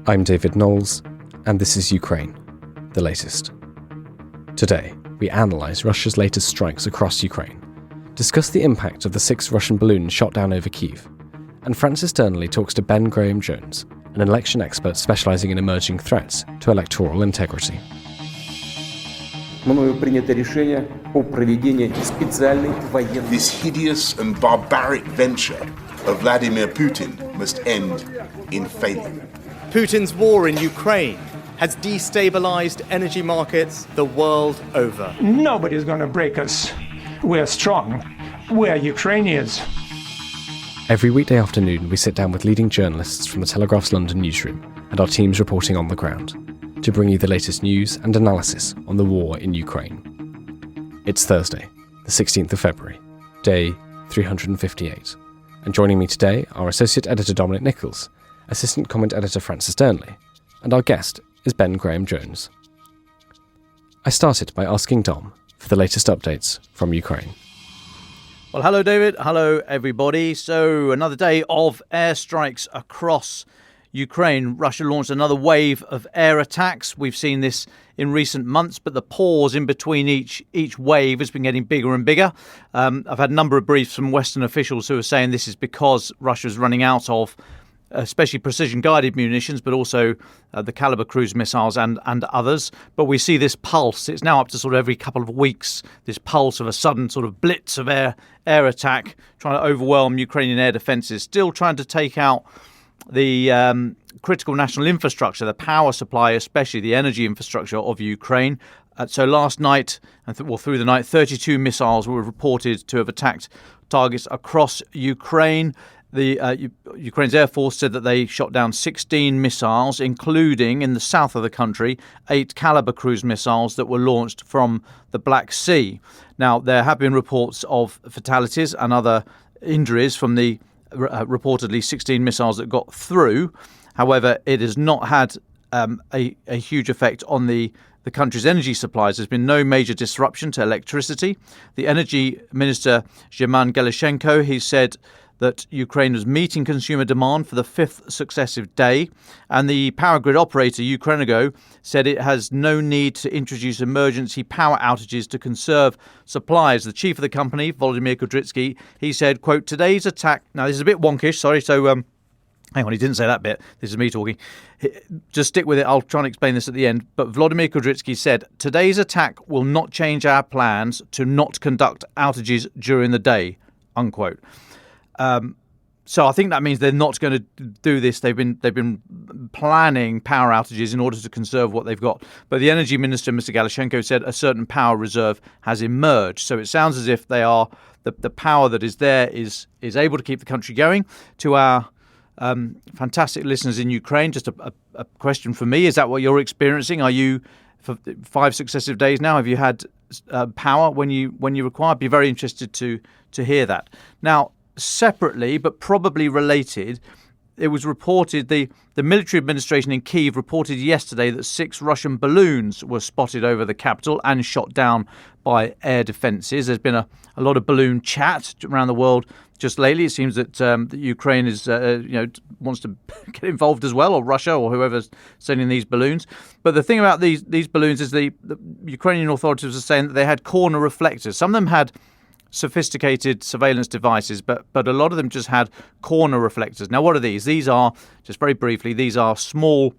I'm David Knowles, and this is Ukraine, the latest. Today, we analyse Russia's latest strikes across Ukraine, discuss the impact of the 6 Russian balloons shot down over Kyiv, and Francis Dearnley talks to Ben Graham-Jones, an election expert specialising in emerging threats to electoral integrity. This hideous and barbaric venture of Vladimir Putin must end in failure. Putin's war in Ukraine has destabilized energy markets the world over. Nobody's going to break us. We're strong. We're Ukrainians. Every weekday afternoon, we sit down with leading journalists from the Telegraph's London newsroom and our teams reporting on the ground to bring you the latest news and analysis on the war in Ukraine. It's Thursday, the 16th of February, day 358. And joining me today are Associate Editor Dominic Nichols, Assistant Comment Editor Francis Dearnley, and our guest is Ben Graham-Jones. I started by asking Dom for the latest updates from Ukraine. Well, hello, David. Hello, everybody. So another day of airstrikes across Ukraine. Russia launched another wave of air attacks. We've seen this in recent months, but the pause in between each wave has been getting bigger and bigger. I've had a number of briefs from Western officials who are saying this is because Russia's running out of especially precision-guided munitions, but also the Caliber cruise missiles and others. But we see this pulse. It's now up to sort of every couple of weeks, this pulse of a sudden sort of blitz of air attack, trying to overwhelm Ukrainian air defences, still trying to take out the critical national infrastructure, the power supply, especially the energy infrastructure of Ukraine. So last night, through the night, 32 missiles were reported to have attacked targets across Ukraine. The Ukraine's Air Force said that they shot down 16 missiles, including, in the south of the country, 8 Caliber cruise missiles that were launched from the Black Sea. Now, there have been reports of fatalities and other injuries from the reportedly 16 missiles that got through. However, it has not had a huge effect on the country's energy supplies. There's been no major disruption to electricity. The energy minister, German Galushenko, he said that Ukraine was meeting consumer demand for the 5th successive day. And the power grid operator, Ukrenergo, said it has no need to introduce emergency power outages to conserve supplies. The chief of the company, Volodymyr Kudrytsky, he said, quote, today's attack... Now, this is a bit wonkish, sorry, so... Hang on, he didn't say that bit. This is me talking. Just stick with it. I'll try and explain this at the end. But Volodymyr Kudrytsky said, today's attack will not change our plans to not conduct outages during the day, unquote. So I think that means they're not going to do this. They've been planning power outages in order to conserve what they've got. But the energy minister, Mr. Galushenko, said a certain power reserve has emerged. So it sounds as if they are the power that is there is able to keep the country going. To our fantastic listeners in Ukraine, just a question for me: is that what you're experiencing? Are you, for 5 successive days now, have you had power when you require? I'd be very interested to hear that. Now, separately, but probably related, it was reported the military administration in Kyiv reported yesterday that 6 Russian balloons were spotted over the capital and shot down by air defences. There's been a lot of balloon chat around the world just lately. It seems that Ukraine is wants to get involved as well, or Russia, or whoever's sending these balloons. But the thing about these balloons is the Ukrainian authorities are saying that they had corner reflectors. Some of them had sophisticated surveillance devices, but a lot of them just had corner reflectors. Now, what are these? These are, just very briefly, these are small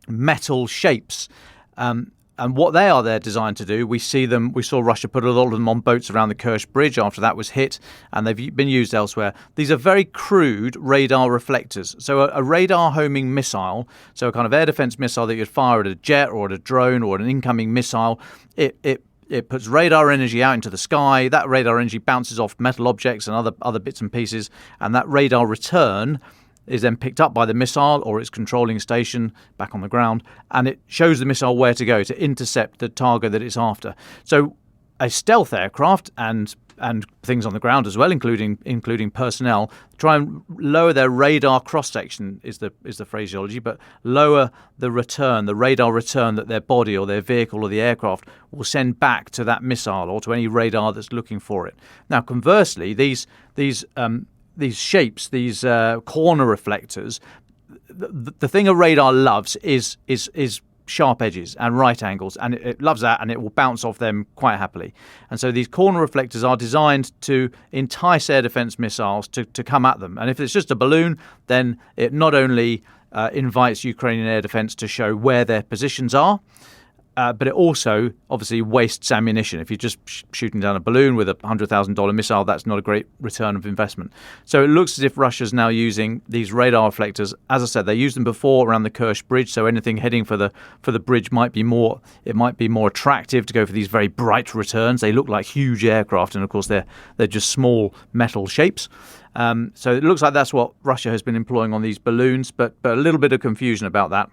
metal shapes. And what they're designed to do, we saw Russia put a lot of them on boats around the Kerch Bridge after that was hit, and they've been used elsewhere. These are very crude radar reflectors. So a radar homing missile, so a kind of air defense missile that you'd fire at a jet or at a drone or at an incoming missile, it puts radar energy out into the sky. That radar energy bounces off metal objects and other bits and pieces, and that radar return is then picked up by the missile or its controlling station back on the ground, and it shows the missile where to go to intercept the target that it's after. So a stealth aircraft and things on the ground as well, including personnel, try and lower their radar cross-section is the phraseology, but lower the radar return that their body or their vehicle or the aircraft will send back to that missile or to any radar that's looking for it. Now, conversely, these shapes, these corner reflectors, the thing a radar loves is sharp edges and right angles, and it loves that, and it will bounce off them quite happily. And so these corner reflectors are designed to entice air defense missiles to come at them. And if it's just a balloon, then it not only invites Ukrainian air defense to show where their positions are, but it also obviously wastes ammunition. If you're just shooting down a balloon with a $100,000 missile, that's not a great return of investment. So it looks as if Russia's now using these radar reflectors. As I said, they used them before around the Kerch Bridge, so anything heading for the bridge might be more attractive to go for these very bright returns. They look like huge aircraft, and of course they're just small metal shapes. So it looks like that's what Russia has been employing on these balloons, but a little bit of confusion about that,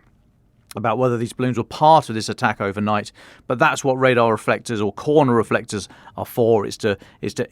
about whether these balloons were part of this attack overnight. But that's what radar reflectors or corner reflectors are for, is to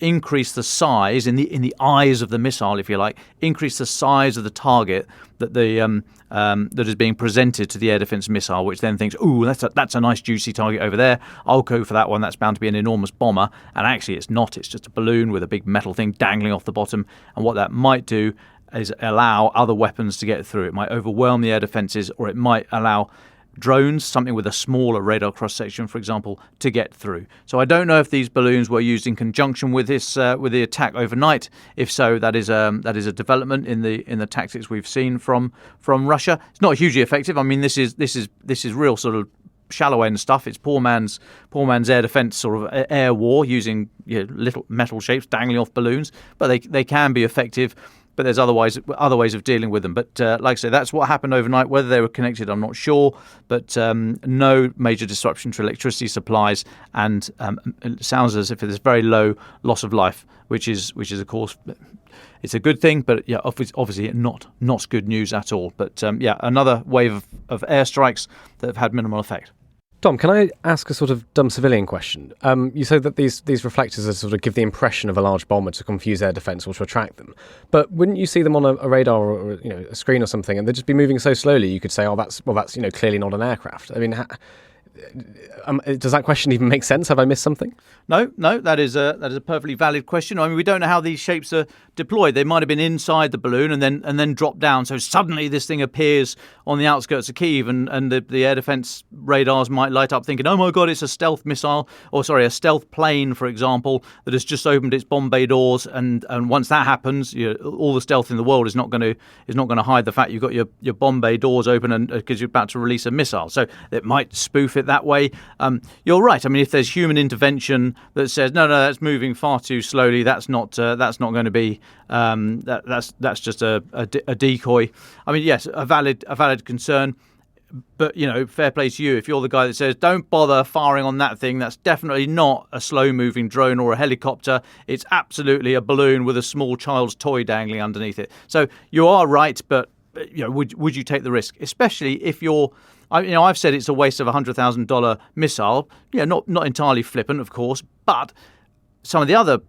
increase the size in the eyes of the missile, if you like, increase the size of the target that that is being presented to the air defense missile, which then thinks, ooh, that's a nice juicy target over there. I'll go for that one. That's bound to be an enormous bomber. And actually it's not. It's just a balloon with a big metal thing dangling off the bottom. And what that might do is allow other weapons to get through. It might overwhelm the air defences, or it might allow drones, something with a smaller radar cross-section, for example, to get through. So I don't know if these balloons were used in conjunction with this with the attack overnight. If so, that is a development in the tactics we've seen from Russia. It's not hugely effective. I mean, this is real sort of shallow end stuff. It's poor man's air defense sort of air war using little metal shapes dangling off balloons, but they can be effective. But there's other ways of dealing with them. But like I say, that's what happened overnight. Whether they were connected, I'm not sure. But no major disruption to electricity supplies, and it sounds as if there's very low loss of life, which is of course, it's a good thing. But yeah, obviously not good news at all. But another wave of airstrikes that have had minimal effect. Dom, can I ask a sort of dumb civilian question? You said that these reflectors are sort of give the impression of a large bomber to confuse air defence or to attract them. But wouldn't you see them on a radar or a screen or something, and they'd just be moving so slowly you could say, oh, that's clearly not an aircraft? I mean, does that question even make sense? Have I missed something? No, that is a perfectly valid question. I mean, we don't know how these shapes are deployed. They might have been inside the balloon and then dropped down. So suddenly this thing appears on the outskirts of Kyiv, and the air defense radars might light up thinking, oh my God, it's a stealth missile, a stealth plane, for example, that has just opened its bomb bay doors. And once that happens, all the stealth in the world is not going to hide the fact you've got your bomb bay doors open, and because you're about to release a missile. So it might spoof it that way. You're right. I mean, if there's human intervention that says no, that's moving far too slowly, that's not going to be that's just a decoy. I mean, yes, a valid concern. But fair play to you if you're the guy that says don't bother firing on that thing. That's definitely not a slow-moving drone or a helicopter. It's absolutely a balloon with a small child's toy dangling underneath it. So you are right, but would you take the risk, especially if you're? I've said it's a waste of $100,000 missile. Not entirely flippant, of course, but some of the other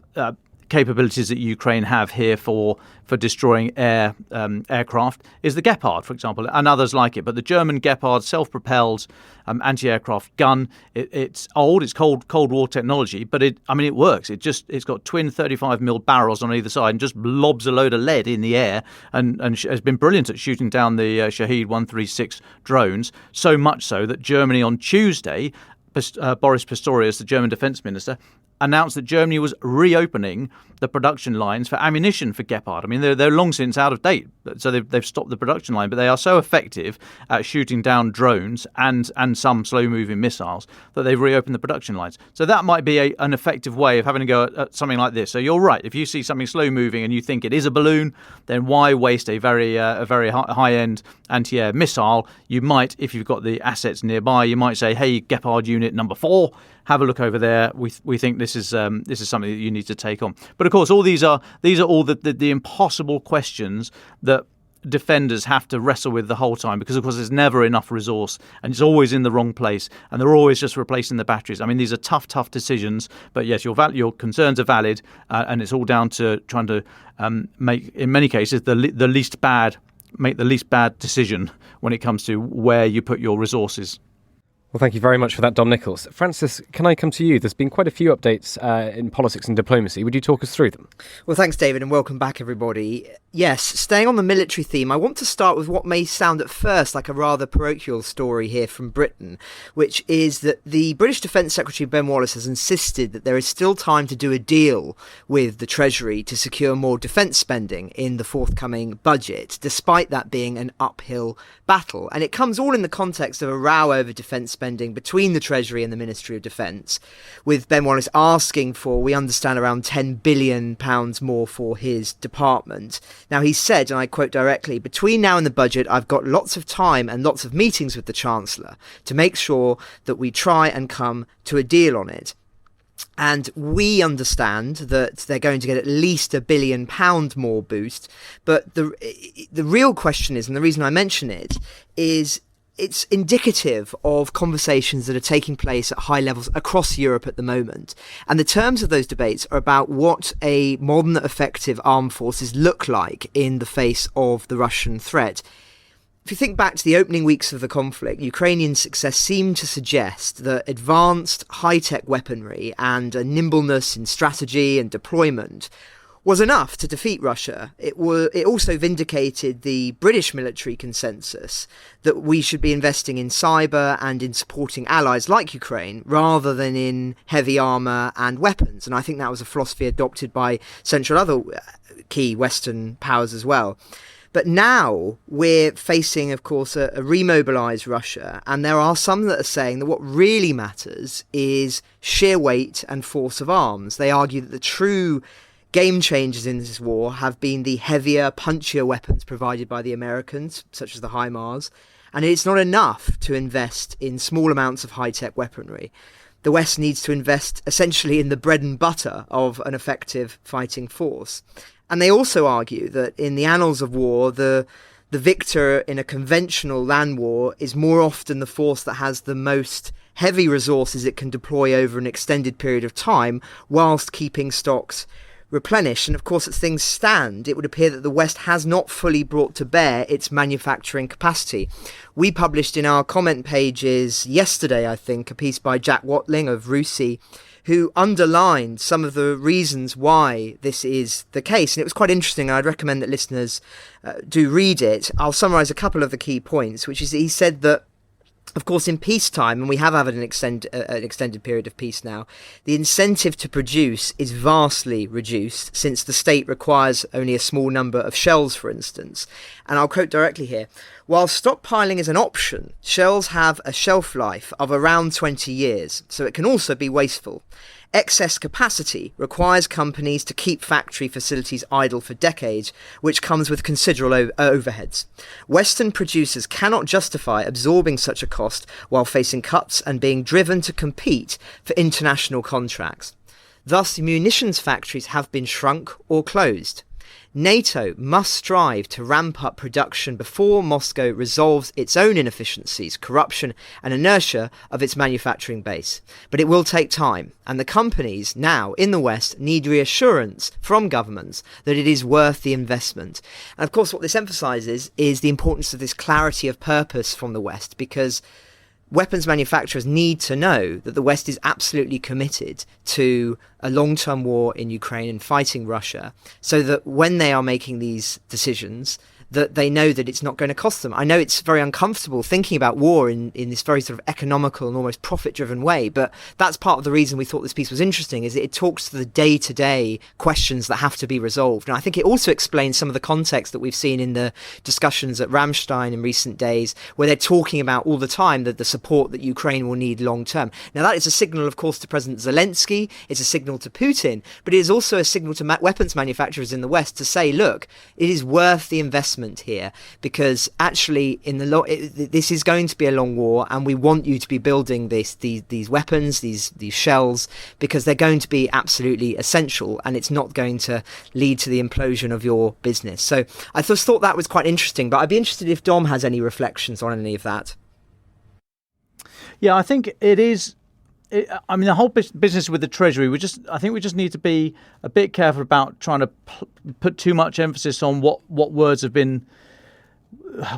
capabilities that Ukraine have here for destroying aircraft is the Gepard, for example, and others like it. But the German Gepard self-propelled anti-aircraft gun, it's old, it's Cold War technology, but it works. It's got twin 35mm barrels on either side and just lobs a load of lead in the air, and has been brilliant at shooting down the Shahed 136 drones. So much so that Germany on Tuesday, Boris Pistorius, the German defense minister, announced that Germany was reopening the production lines for ammunition for Gepard. I mean, they're long since out of date, so they've stopped the production line, but they are so effective at shooting down drones and some slow-moving missiles that they've reopened the production lines. So that might be an effective way of having a go at something like this. So you're right. If you see something slow-moving and you think it is a balloon, then why waste a very high-end anti-air missile? You might, if you've got the assets nearby, you might say, hey, Gepard unit number 4, have a look over there. We think this is something that you need to take on. But of course, all these are all the impossible questions that defenders have to wrestle with the whole time, because of course there's never enough resource and it's always in the wrong place and they're always just replacing the batteries. I mean, these are tough decisions, but yes, your concerns are valid, and it's all down to trying to make, in many cases, the least bad decision when it comes to where you put your resources. Well, thank you very much for that, Dom Nichols. Francis, can I come to you? There's been quite a few updates in politics and diplomacy. Would you talk us through them? Well, thanks, David, and welcome back, everybody. Yes, staying on the military theme, I want to start with what may sound at first like a rather parochial story here from Britain, which is that the British Defence Secretary Ben Wallace has insisted that there is still time to do a deal with the Treasury to secure more defence spending in the forthcoming budget, despite that being an uphill battle. And it comes all in the context of a row over defence spending between the Treasury and the Ministry of Defence, with Ben Wallace asking for, we understand, around £10 billion more for his department. Now, he said, and I quote directly, "Between now and the budget, I've got lots of time and lots of meetings with the Chancellor to make sure that we try and come to a deal on it." And we understand that they're going to get at least £1 billion more boost. But the real question is, and the reason I mention it, is it's indicative of conversations that are taking place at high levels across Europe at the moment. And the terms of those debates are about what a modern, effective armed forces look like in the face of the Russian threat. If you think back to the opening weeks of the conflict, Ukrainian success seemed to suggest that advanced high-tech weaponry and a nimbleness in strategy and deployment was enough to defeat Russia. It also vindicated the British military consensus that we should be investing in cyber and in supporting allies like Ukraine rather than in heavy armour and weapons. And I think that was a philosophy adopted by several other key Western powers as well. But now we're facing, of course, a remobilised Russia, and there are some that are saying that what really matters is sheer weight and force of arms. They argue that the true game changers in this war have been the heavier, punchier weapons provided by the Americans, such as the HIMARS, and it's not enough to invest in small amounts of high-tech weaponry. The West needs to invest essentially in the bread and butter of an effective fighting force. And they also argue that in the annals of war, the victor in a conventional land war is more often the force that has the most heavy resources it can deploy over an extended period of time, whilst keeping stocks replenished. And of course, as things stand, it would appear that the West has not fully brought to bear its manufacturing capacity. We published in our comment pages yesterday, I think, a piece by Jack Watling of RUSI, who underlined some of the reasons why this is the case. And it was quite interesting. I'd recommend that listeners do read it. I'll summarise a couple of the key points, which is he said that, of course, in peacetime, and we have had an extended period of peace now, the incentive to produce is vastly reduced since the state requires only a small number of shells, for instance. And I'll quote directly here: "While stockpiling is an option, shells have a shelf life of around 20 years, so it can also be wasteful. Excess capacity requires companies to keep factory facilities idle for decades, which comes with considerable overheads. Western producers cannot justify absorbing such a cost while facing cuts and being driven to compete for international contracts. Thus, munitions factories have been shrunk or closed. NATO must strive to ramp up production before Moscow resolves its own inefficiencies, corruption and inertia of its manufacturing base. But it will take time, and the companies now in the West need reassurance from governments that it is worth the investment." And of course, what this emphasises is the importance of this clarity of purpose from the West, because weapons manufacturers need to know that the West is absolutely committed to a long-term war in Ukraine and fighting Russia, so that when they are making these decisions, that they know that it's not going to cost them. I know it's very uncomfortable thinking about war in this very sort of economical and almost profit-driven way, but that's part of the reason we thought this piece was interesting, is that it talks to the day-to-day questions that have to be resolved. And I think it also explains some of the context that we've seen in the discussions at Ramstein in recent days, where they're talking about all the time that the support that Ukraine will need long-term. Now, that is a signal, of course, to President Zelensky, it's a signal to Putin, but it is also a signal to weapons manufacturers in the West to say, look, it is worth the investment here, because actually this is going to be a long war, and we want you to be building these weapons, these shells, because they're going to be absolutely essential, and it's not going to lead to the implosion of your business. So I just thought that was quite interesting, but I'd be interested if Dom has any reflections on any of that. Yeah, I think it is. I mean, the whole business with the Treasury, I think we just need to be a bit careful about trying to put too much emphasis on what words have been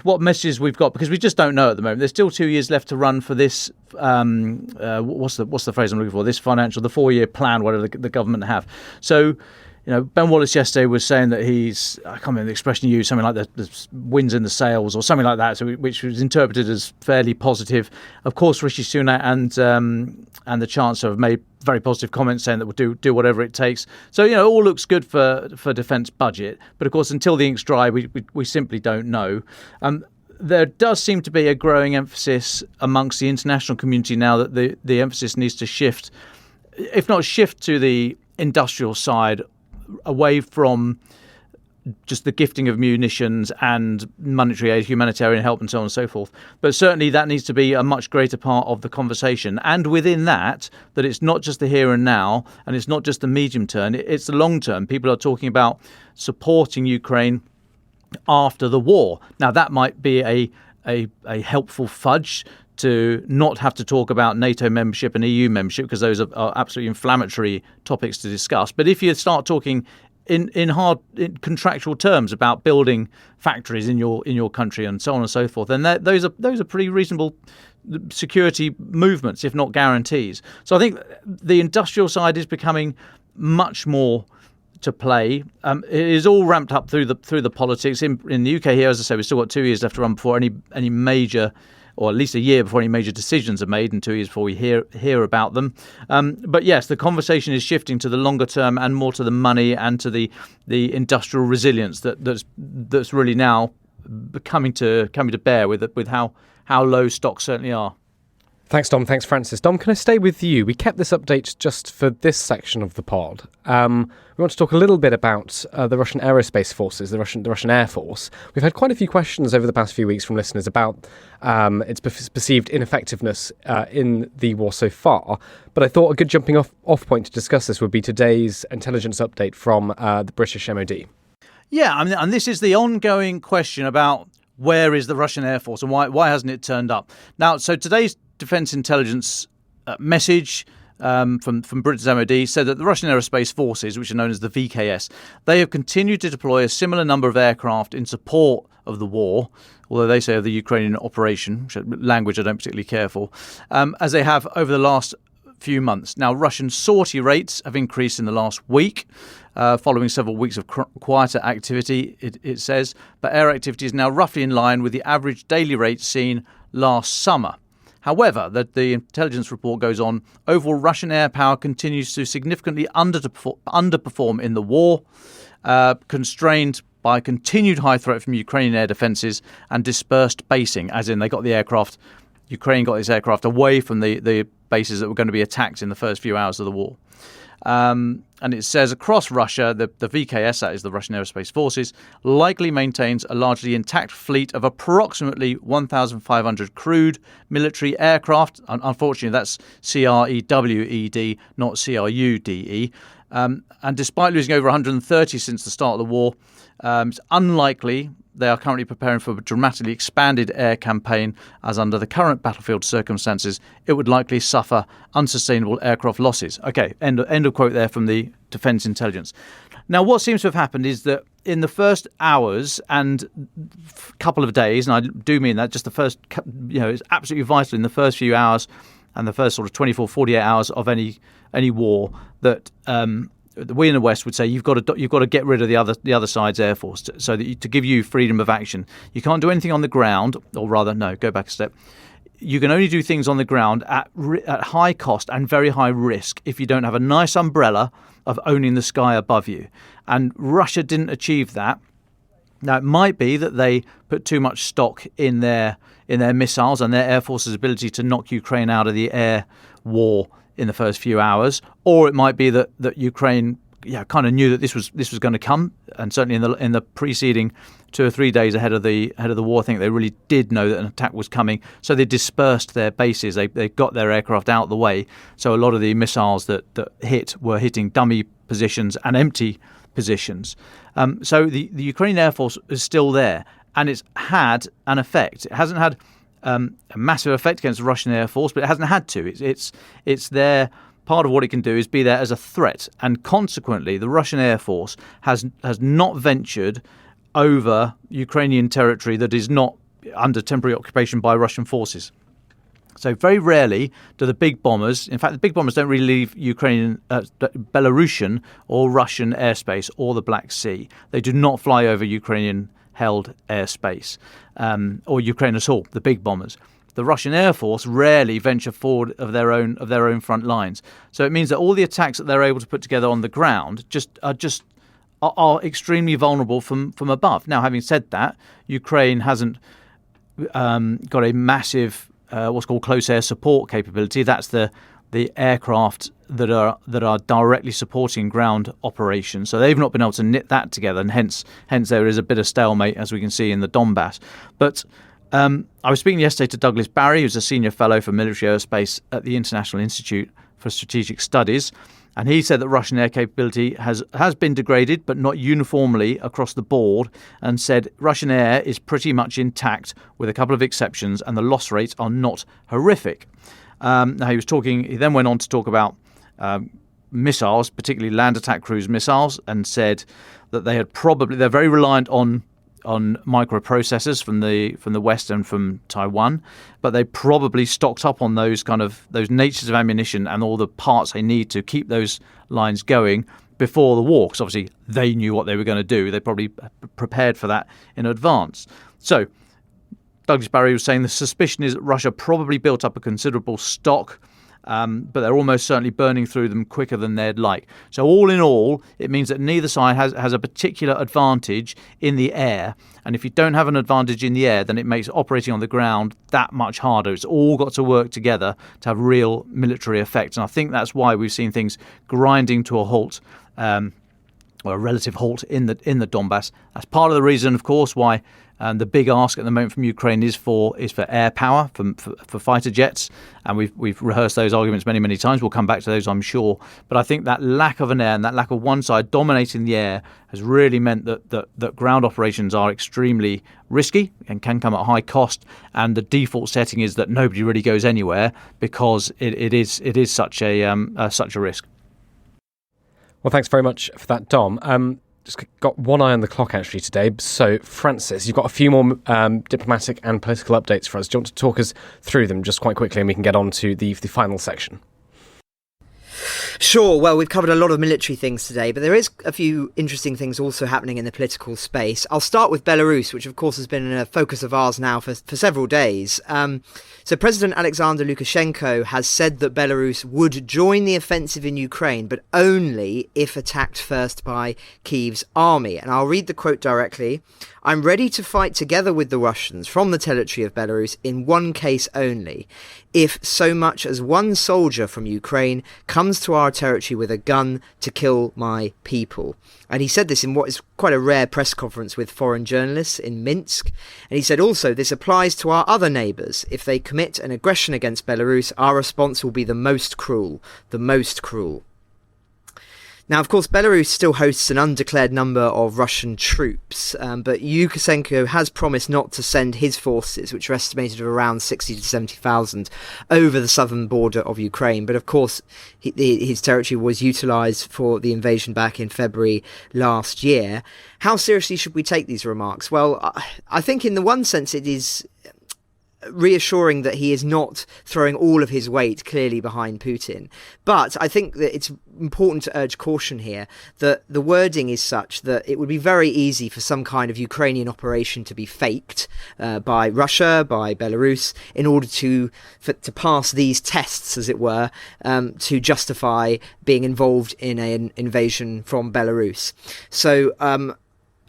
what messages we've got, because we just don't know at the moment. There's still 2 years left to run for this. What's the phrase I'm looking for? This the 4-year plan, whatever the government have. So, Ben Wallace yesterday was saying that I can't remember the expression he used, something like the wins in the sales or something like that, which was interpreted as fairly positive. Of course, Rishi Sunak and the Chancellor have made very positive comments saying that we'll do whatever it takes. So, it all looks good for defence budget. But of course, until the ink's dry, we simply don't know. There does seem to be a growing emphasis amongst the international community now that the emphasis needs to shift, if not shift to the industrial side, away from just the gifting of munitions and monetary aid, humanitarian help and so on and so forth. But certainly that needs to be a much greater part of the conversation. And within that it's not just the here and now, and it's not just the medium term, it's the long term. People are talking about supporting Ukraine after the war. Now, that might be a helpful fudge to not have to talk about NATO membership and EU membership, because those are absolutely inflammatory topics to discuss. But if you start talking in contractual terms about building factories in your country and so on and so forth, then those are pretty reasonable security movements, if not guarantees. So I think the industrial side is becoming much more to play. It is all ramped up through the politics in the UK here. As I say, we've still got 2 years left to run before any major, or at least a year before any major decisions are made, and 2 years before we hear about them. But yes, the conversation is shifting to the longer term and more to the money and to the industrial resilience that's really now coming to bear with how low stocks certainly are. Thanks, Dom. Thanks, Francis. Dom, can I stay with you? We kept this update just for this section of the pod. We want to talk a little bit about the Russian aerospace forces, the Russian Air Force. We've had quite a few questions over the past few weeks from listeners about its perceived ineffectiveness in the war so far. But I thought a good jumping off point to discuss this would be today's intelligence update from the British MOD. Yeah, and this is the ongoing question about where is the Russian Air Force and why hasn't it turned up? Now, so today's Defence Intelligence message from Britain's MOD said that the Russian Aerospace Forces, which are known as the VKS, they have continued to deploy a similar number of aircraft in support of the war, although they say of the Ukrainian operation, which language I don't particularly care for, as they have over the last few months. Now, Russian sortie rates have increased in the last week, following several weeks of quieter activity, it says, but air activity is now roughly in line with the average daily rate seen last summer. However, the intelligence report goes on, overall Russian air power continues to significantly underperform in the war, constrained by continued high threat from Ukrainian air defences and dispersed basing, as in Ukraine got this aircraft away from the bases that were going to be attacked in the first few hours of the war. And it says across Russia, the VKS, that is the Russian Aerospace Forces, likely maintains a largely intact fleet of approximately 1,500 crewed military aircraft. Unfortunately, that's CREWED, not CRUDE. And despite losing over 130 since the start of the war, it's unlikely they are currently preparing for a dramatically expanded air campaign, as under the current battlefield circumstances, it would likely suffer unsustainable aircraft losses. Okay, end of quote there from the Defence Intelligence. Now, what seems to have happened is that in the first hours and couple of days, and I do mean that, just the first, it's absolutely vital in the first few hours and the first sort of 24, 48 hours of any war, that we in the West would say you've got to get rid of the other side's air force so that to give you freedom of action. You can't do anything on the ground, or rather, no, go back a step. You can only do things on the ground at high cost and very high risk if you don't have a nice umbrella of owning the sky above you. And Russia didn't achieve that. Now, it might be that they put too much stock in their missiles and their air force's ability to knock Ukraine out of the air war in the first few hours, or it might be that Ukraine kind of knew that this was going to come, and certainly in the preceding 2 or 3 days ahead of the war, I think they really did know that an attack was coming, so they dispersed their bases. They got their aircraft out of the way, so a lot of the missiles that were hitting dummy positions and empty positions. So the Ukrainian Air Force is still there, and it's had an effect. It hasn't had a massive effect against the Russian Air Force, but it hasn't had to. It's there. Part of what it can do is be there as a threat, and consequently, the Russian Air Force has not ventured over Ukrainian territory that is not under temporary occupation by Russian forces. So very rarely do the big bombers, in fact, the big bombers don't really leave Belarusian or Russian airspace or the Black Sea. They do not fly over Ukrainian-held airspace or Ukraine at all, the big bombers. The Russian Air Force rarely venture forward of their own front lines. So it means that all the attacks that they're able to put together on the ground are extremely vulnerable from above. Now, having said that, Ukraine hasn't got a massive what's called close air support capability. That's the aircraft that are directly supporting ground operations. So they've not been able to knit that together, and hence there is a bit of stalemate, as we can see in the Donbass. But I was speaking yesterday to Douglas Barry, who's a senior fellow for military aerospace at the International Institute for Strategic Studies, and he said that Russian air capability has been degraded, but not uniformly across the board, and said Russian air is pretty much intact with a couple of exceptions, and the loss rates are not horrific. Now he then went on to talk about missiles, particularly land attack cruise missiles, and said that they're very reliant on microprocessors from the West and from Taiwan, but they probably stocked up on those natures of ammunition and all the parts they need to keep those lines going before the war, because obviously they knew what they were going to do. They probably prepared for that in advance. So Douglas Barry was saying the suspicion is that Russia probably built up a considerable stock, but they're almost certainly burning through them quicker than they'd like. So all in all, it means that neither side has a particular advantage in the air. And if you don't have an advantage in the air, then it makes operating on the ground that much harder. It's all got to work together to have real military effect. And I think that's why we've seen things grinding to a halt, or a relative halt in the Donbass. That's part of the reason, of course, why the big ask at the moment from Ukraine is for air power, for fighter jets, and we've rehearsed those arguments many times. We'll come back to those, I'm sure. But I think that lack of an air and that lack of one side dominating the air has really meant that ground operations are extremely risky and can come at high cost. And the default setting is that nobody really goes anywhere because it is such a risk. Well, thanks very much for that, Dom. Just got one eye on the clock actually today. So, Francis, you've got a few more diplomatic and political updates for us. Do you want to talk us through them just quite quickly, and we can get on to the final section? Sure. Well, we've covered a lot of military things today, but there is a few interesting things also happening in the political space. I'll start with Belarus, which of course has been a focus of ours now for several days. So President Alexander Lukashenko has said that Belarus would join the offensive in Ukraine, but only if attacked first by Kyiv's army. And I'll read the quote directly. "I'm ready to fight together with the Russians from the territory of Belarus in one case only. If so much as one soldier from Ukraine comes to our territory with a gun to kill my people." And he said this in what is quite a rare press conference with foreign journalists in Minsk. And he said also, this applies to our other neighbours. If they commit an aggression against Belarus, our response will be the most cruel, the most cruel. Now, of course, Belarus still hosts an undeclared number of Russian troops, but Lukashenko has promised not to send his forces, which are estimated at around 60 to 70,000, over the southern border of Ukraine. But of course, his territory was utilised for the invasion back in February last year. How seriously should we take these remarks? Well, I think in the one sense it is reassuring that he is not throwing all of his weight clearly behind Putin. But I think that it's important to urge caution here that the wording is such that it would be very easy for some kind of Ukrainian operation to be faked by Russia, by Belarus, in order to pass these tests, as it were, to justify being involved in an invasion from Belarus. So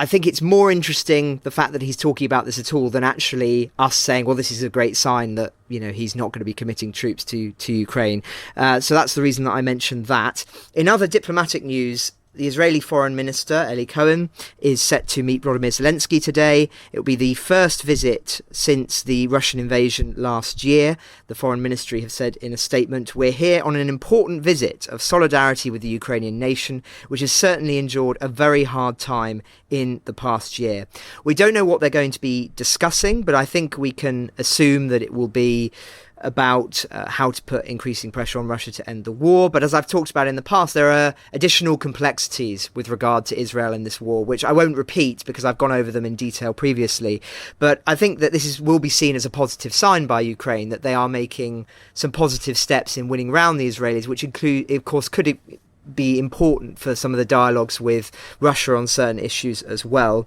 I think it's more interesting the fact that he's talking about this at all than actually us saying, well, this is a great sign that, you know, he's not going to be committing troops to Ukraine. So that's the reason that I mentioned that. In other diplomatic news, the Israeli Foreign Minister, Eli Cohen, is set to meet Volodymyr Zelensky today. It will be the first visit since the Russian invasion last year. The Foreign Ministry have said in a statement, "We're here on an important visit of solidarity with the Ukrainian nation, which has certainly endured a very hard time in the past year." We don't know what they're going to be discussing, but I think we can assume that it will be about how to put increasing pressure on Russia to end the war. But as I've talked about in the past, there are additional complexities with regard to Israel in this war, which I won't repeat because I've gone over them in detail previously. But I think that will be seen as a positive sign by Ukraine, that they are making some positive steps in winning round the Israelis, which include, of course, could be important for some of the dialogues with Russia on certain issues as well.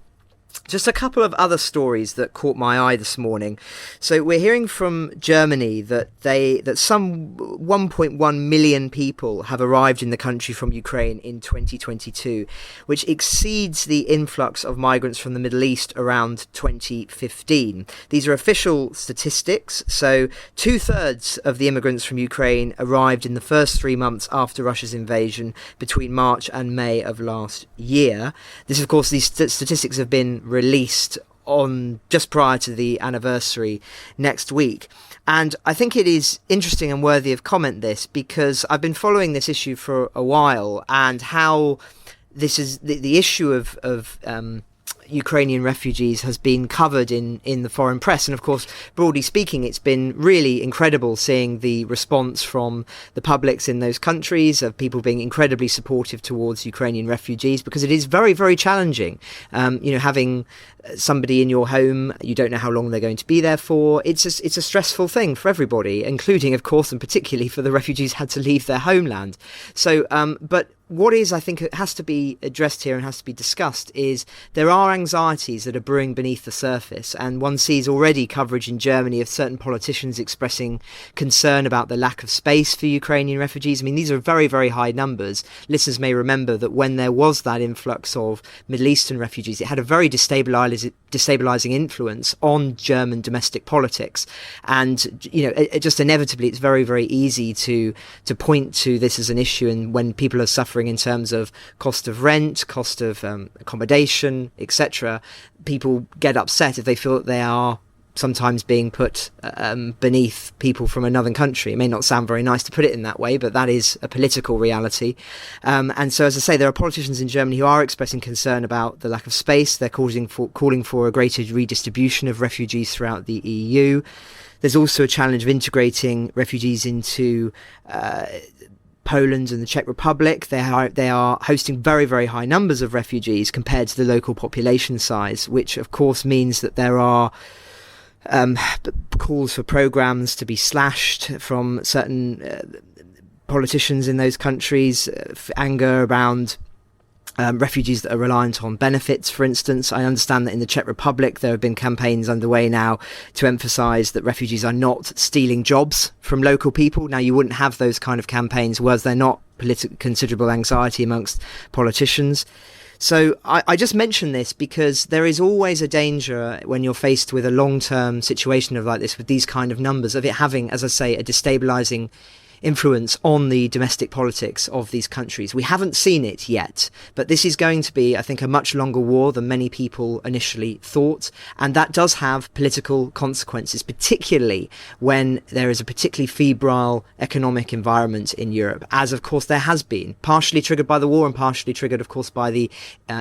Just a couple of other stories that caught my eye this morning. So we're hearing from Germany that some 1.1 million people have arrived in the country from Ukraine in 2022, which exceeds the influx of migrants from the Middle East around 2015. These are official statistics. So 2/3 of the immigrants from Ukraine arrived in the first 3 months after Russia's invasion between March and May of last year. This, of course, these statistics have been released on just prior to the anniversary next week. And I think it is interesting and worthy of comment, this, because I've been following this issue for a while, and how this is the issue of Ukrainian refugees has been covered in the foreign press. And of course, broadly speaking, it's been really incredible seeing the response from the publics in those countries, of people being incredibly supportive towards Ukrainian refugees, because it is very, very challenging. Having somebody in your home, you don't know how long they're going to be there for. It's a stressful thing for everybody, including, of course, and particularly for the refugees had to leave their homeland. So, but what is, I think, it has to be addressed here and has to be discussed is there are anxieties that are brewing beneath the surface, and one sees already coverage in Germany of certain politicians expressing concern about the lack of space for Ukrainian refugees. I mean, these are very, very high numbers. Listeners may remember that when there was that influx of Middle Eastern refugees, it had a very destabilizing influence on German domestic politics. And, just inevitably, it's very, very easy to point to this as an issue, and when people are suffering in terms of cost of rent, cost of accommodation, etc., people get upset if they feel that they are sometimes being put beneath people from another country. It may not sound very nice to put it in that way, but that is a political reality. And so, as I say, there are politicians in Germany who are expressing concern about the lack of space. They're calling for a greater redistribution of refugees throughout the EU. There's also a challenge of integrating refugees into Poland and the Czech Republic. They are hosting very, very high numbers of refugees compared to the local population size, which of course means that there are calls for programs to be slashed from certain politicians in those countries, anger around refugees that are reliant on benefits, for instance. I understand that in the Czech Republic there have been campaigns underway now to emphasise that refugees are not stealing jobs from local people. Now, you wouldn't have those kind of campaigns was there not considerable anxiety amongst politicians. So I just mention this because there is always a danger when you're faced with a long-term situation like this, with these kind of numbers, of it having, as I say, a destabilising influence on the domestic politics of these countries. We haven't seen it yet, but this is going to be, I think, a much longer war than many people initially thought, and that does have political consequences, particularly when there is a particularly febrile economic environment in Europe, as of course there has been, partially triggered by the war and partially triggered, of course, by the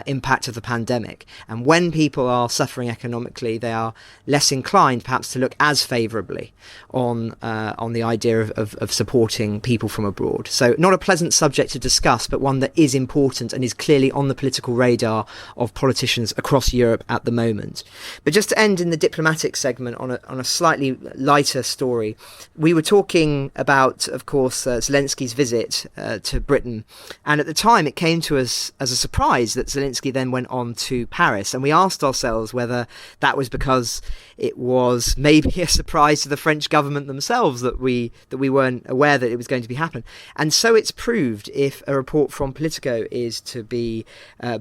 impact of the pandemic. And when people are suffering economically, they are less inclined perhaps to look as favourably on the idea of supporting people from abroad. So not a pleasant subject to discuss, but one that is important and is clearly on the political radar of politicians across Europe at the moment. But just to end in the diplomatic segment on a slightly lighter story, we were talking about, of course, Zelensky's visit to Britain, and at the time it came to us as a surprise that Zelensky then went on to Paris, and we asked ourselves whether that was because it was maybe a surprise to the French government themselves that we weren't aware that it was going to be happen. And so it's proved, if a report from Politico is to be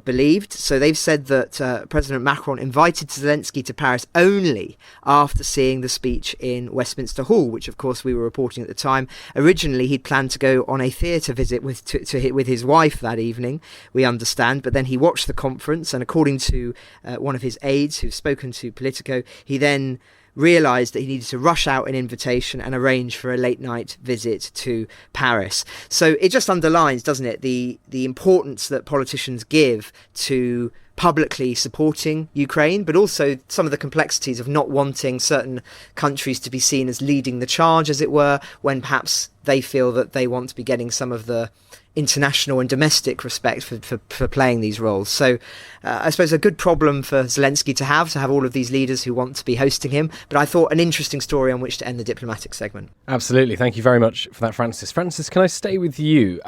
believed. So they've said that President Macron invited Zelensky to Paris only after seeing the speech in Westminster Hall, which of course we were reporting at the time. Originally he'd planned to go on a theatre visit with his wife that evening, we understand, but then he watched the conference, and according to one of his aides who's spoken to Politico, he then realised that he needed to rush out an invitation and arrange for a late night visit to Paris. So it just underlines, doesn't it, the importance that politicians give to publicly supporting Ukraine, but also some of the complexities of not wanting certain countries to be seen as leading the charge, as it were, when perhaps they feel that they want to be getting some of the international and domestic respect for playing these roles. So I suppose a good problem for Zelensky to have all of these leaders who want to be hosting him. But I thought an interesting story on which to end the diplomatic segment. Absolutely. Thank you very much for that, Francis. Francis, can I stay with you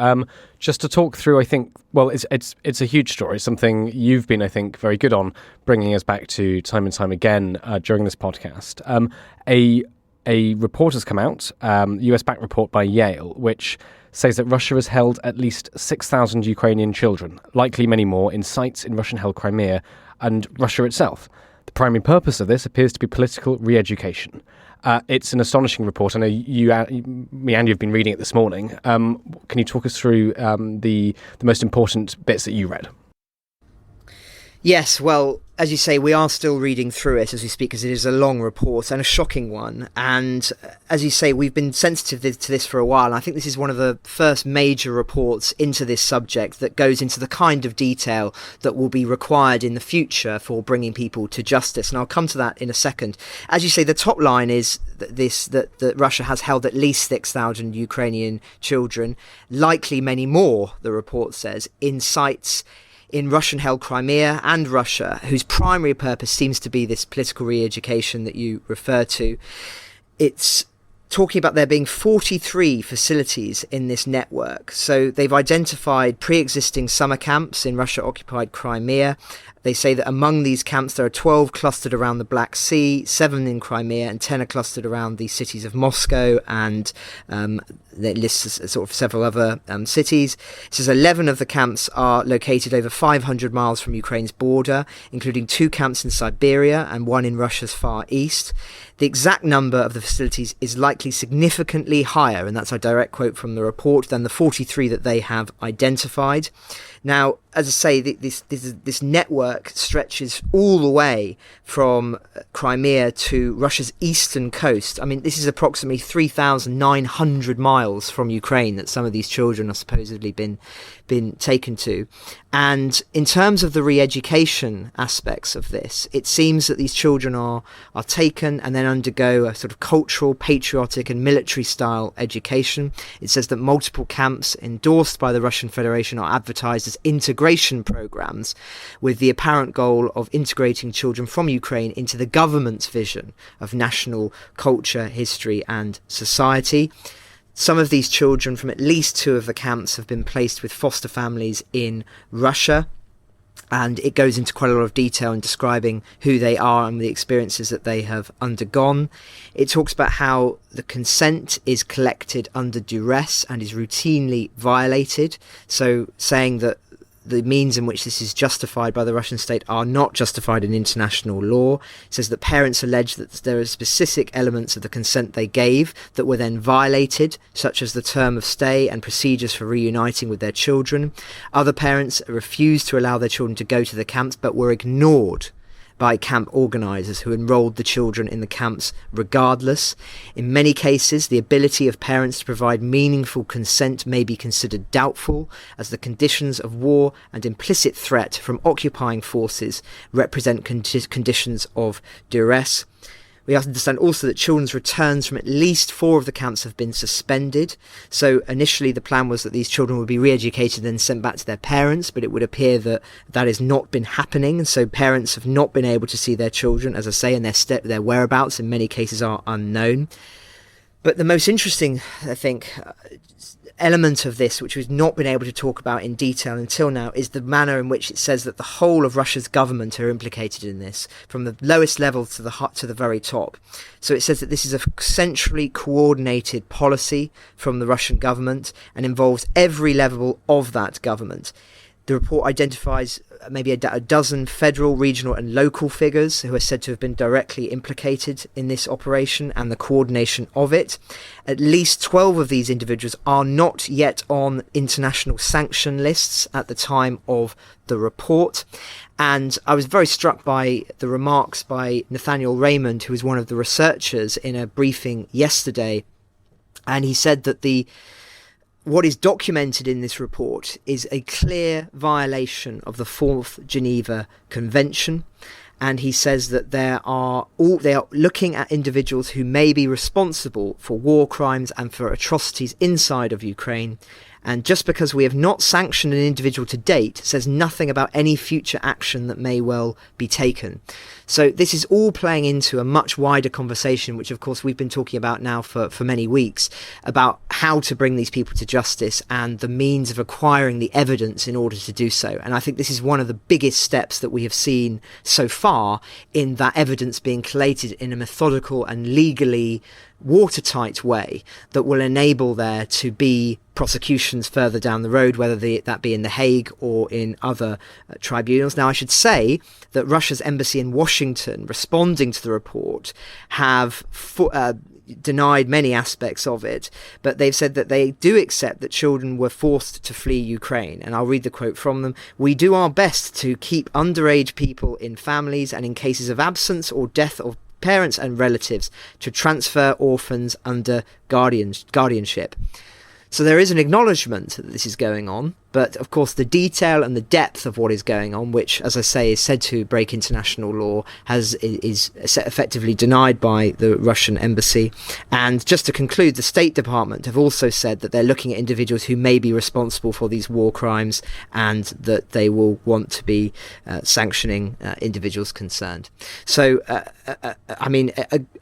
just to talk through, I think, well, it's a huge story, something you've been, I think, very good on bringing us back to time and time again during this podcast. A report has come out, US-backed report by Yale, which says that Russia has held at least 6,000 Ukrainian children, likely many more, in sites in Russian-held Crimea and Russia itself. The primary purpose of this appears to be political re-education. It's an astonishing report. I know me and you have been reading it this morning. Can you talk us through the most important bits that you read? Yes, well, as you say, we are still reading through it as we speak, as it is a long report and a shocking one. And as you say, we've been sensitive to this for a while. And I think this is one of the first major reports into this subject that goes into the kind of detail that will be required in the future for bringing people to justice. And I'll come to that in a second. As you say, the top line is that Russia has held at least 6,000 Ukrainian children, likely many more, the report says, in sites in Russian-held Crimea and Russia, whose primary purpose seems to be this political re-education that you refer to. It's talking about there being 43 facilities in this network. So they've identified pre-existing summer camps in Russia-occupied Crimea. They say that among these camps, there are 12 clustered around the Black Sea, 7 in Crimea, and 10 are clustered around the cities of Moscow, and they list sort of several other cities. It says 11 of the camps are located over 500 miles from Ukraine's border, including 2 camps in Siberia and 1 in Russia's far east. The exact number of the facilities is likely significantly higher, and that's a direct quote from the report, than the 43 that they have identified. Now, as I say, this network stretches all the way from Crimea to Russia's eastern coast. I mean, this is approximately 3,900 miles from Ukraine that some of these children are supposedly been taken to. And in terms of the re-education aspects of this, it seems that these children are taken and then undergo a sort of cultural, patriotic and military style education. It says that multiple camps endorsed by the Russian Federation are advertised as integration programs, with the apparent goal of integrating children from Ukraine into the government's vision of national culture, history and society. Some of these children from at least 2 of the camps have been placed with foster families in Russia, and it goes into quite a lot of detail in describing who they are and the experiences that they have undergone. It talks about how the consent is collected under duress and is routinely violated, so saying that the means in which this is justified by the Russian state are not justified in international law. It says that parents allege that there are specific elements of the consent they gave that were then violated, such as the term of stay and procedures for reuniting with their children. Other parents refused to allow their children to go to the camps, but were ignored by camp organisers who enrolled the children in the camps regardless. In many cases, the ability of parents to provide meaningful consent may be considered doubtful, as the conditions of war and implicit threat from occupying forces represent conditions of duress. We understand also that children's returns from at least 4 of the camps have been suspended. So initially the plan was that these children would be re-educated and then sent back to their parents, but it would appear that that has not been happening. And so parents have not been able to see their children, as I say, and their whereabouts in many cases are unknown. But the most interesting, I think, element of this, which we've not been able to talk about in detail until now, is the manner in which it says that the whole of Russia's government are implicated in this, from the lowest level to the very top. So it says that this is a centrally coordinated policy from the Russian government and involves every level of that government. The report identifies maybe a dozen federal, regional and local figures who are said to have been directly implicated in this operation and the coordination of it. At least 12 of these individuals are not yet on international sanction lists at the time of the report. And I was very struck by the remarks by Nathaniel Raymond, who was one of the researchers, in a briefing yesterday. And he said that what is documented in this report is a clear violation of the Fourth Geneva Convention. And he says that they are looking at individuals who may be responsible for war crimes and for atrocities inside of Ukraine. And just because we have not sanctioned an individual to date says nothing about any future action that may well be taken. So this is all playing into a much wider conversation, which of course we've been talking about now for many weeks, about how to bring these people to justice and the means of acquiring the evidence in order to do so. And I think this is one of the biggest steps that we have seen so far in that evidence being collated in a methodical and legally watertight way that will enable there to be prosecutions further down the road, whether that be in The Hague or in other tribunals. Now, I should say that Russia's embassy in Washington, responding to the report, have denied many aspects of it, but they've said that they do accept that children were forced to flee Ukraine. And I'll read the quote from them. "We do our best to keep underage people in families, and in cases of absence or death of parents and relatives, to transfer orphans under guardianship." So there is an acknowledgement that this is going on, but of course the detail and the depth of what is going on, which, as I say, is said to break international law, is effectively denied by the Russian embassy. And just to conclude, the State Department have also said that they're looking at individuals who may be responsible for these war crimes, and that they will want to be sanctioning individuals concerned. So, I mean,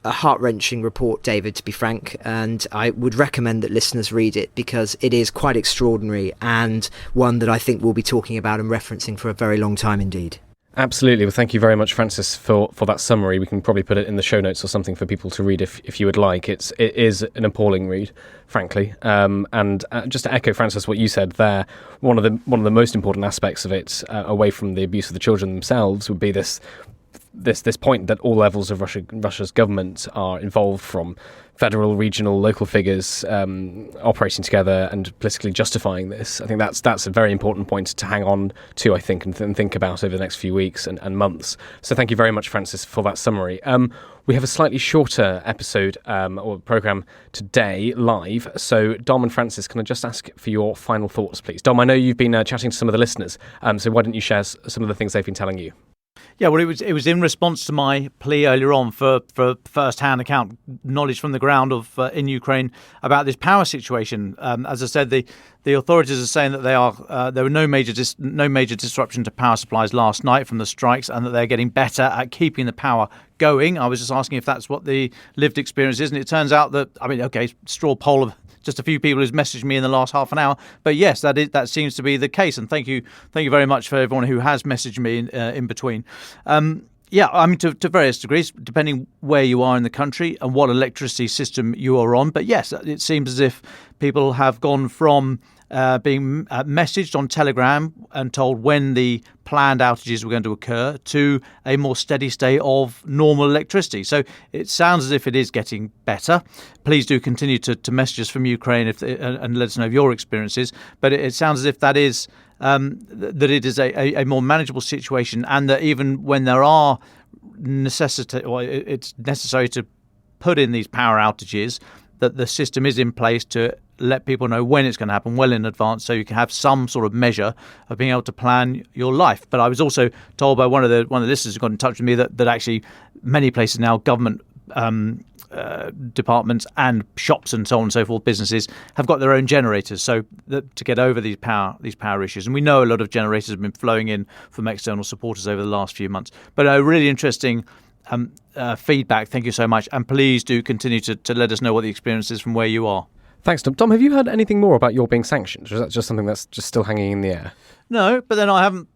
a heart-wrenching report, David, to be frank, and I would recommend that listeners read it, because it is quite extraordinary, and one that I think we'll be talking about and referencing for a very long time indeed. Absolutely. Well, thank you very much, Francis, for that summary. We can probably put it in the show notes or something for people to read if you would like. It is an appalling read, frankly. And just to echo, Francis, what you said there, one of the most important aspects of it, away from the abuse of the children themselves, would be this point that all levels of Russia's government are involved, from federal, regional, local figures operating together and politically justifying this. I think that's a very important point to hang on to, I think, and think about over the next few weeks and months. So thank you very much, Francis, for that summary. We have a slightly shorter episode or programme today live. So Dom and Francis, can I just ask for your final thoughts, please? Dom, I know you've been chatting to some of the listeners, so why don't you share some of the things they've been telling you? Yeah, well, it was in response to my plea earlier on for first-hand account knowledge from the ground of in Ukraine about this power situation. As I said, the authorities are saying that there were no major disruption to power supplies last night from the strikes, and that they're getting better at keeping the power going. I was just asking if that's what the lived experience is, and it turns out that, I mean, okay, straw poll of just a few people who's messaged me in the last half an hour, but yes, that seems to be the case. And thank you very much for everyone who has messaged me in between. Yeah, I mean, to various degrees, depending where you are in the country and what electricity system you are on. But yes, it seems as if people have gone from being messaged on Telegram and told when the planned outages were going to occur to a more steady state of normal electricity. So it sounds as if it is getting better. Please do continue to message us from Ukraine and let us know of your experiences. But it sounds as if that is that it is a more manageable situation, and that even when there are it's necessary to put in these power outages, that the system is in place to let people know when it's going to happen well in advance, so you can have some sort of measure of being able to plan your life. But I was also told by one of the listeners who got in touch with me that actually many places now, government departments and shops and so on and so forth, businesses have got their own generators, so to get over these power issues. And we know a lot of generators have been flowing in from external supporters over the last few months. But a really interesting feedback. Thank you so much, and please do continue to let us know what the experience is from where you are. Thanks, Tom. Tom, have you heard anything more about your being sanctioned, or is that just something that's just still hanging in the air? No, but then I haven't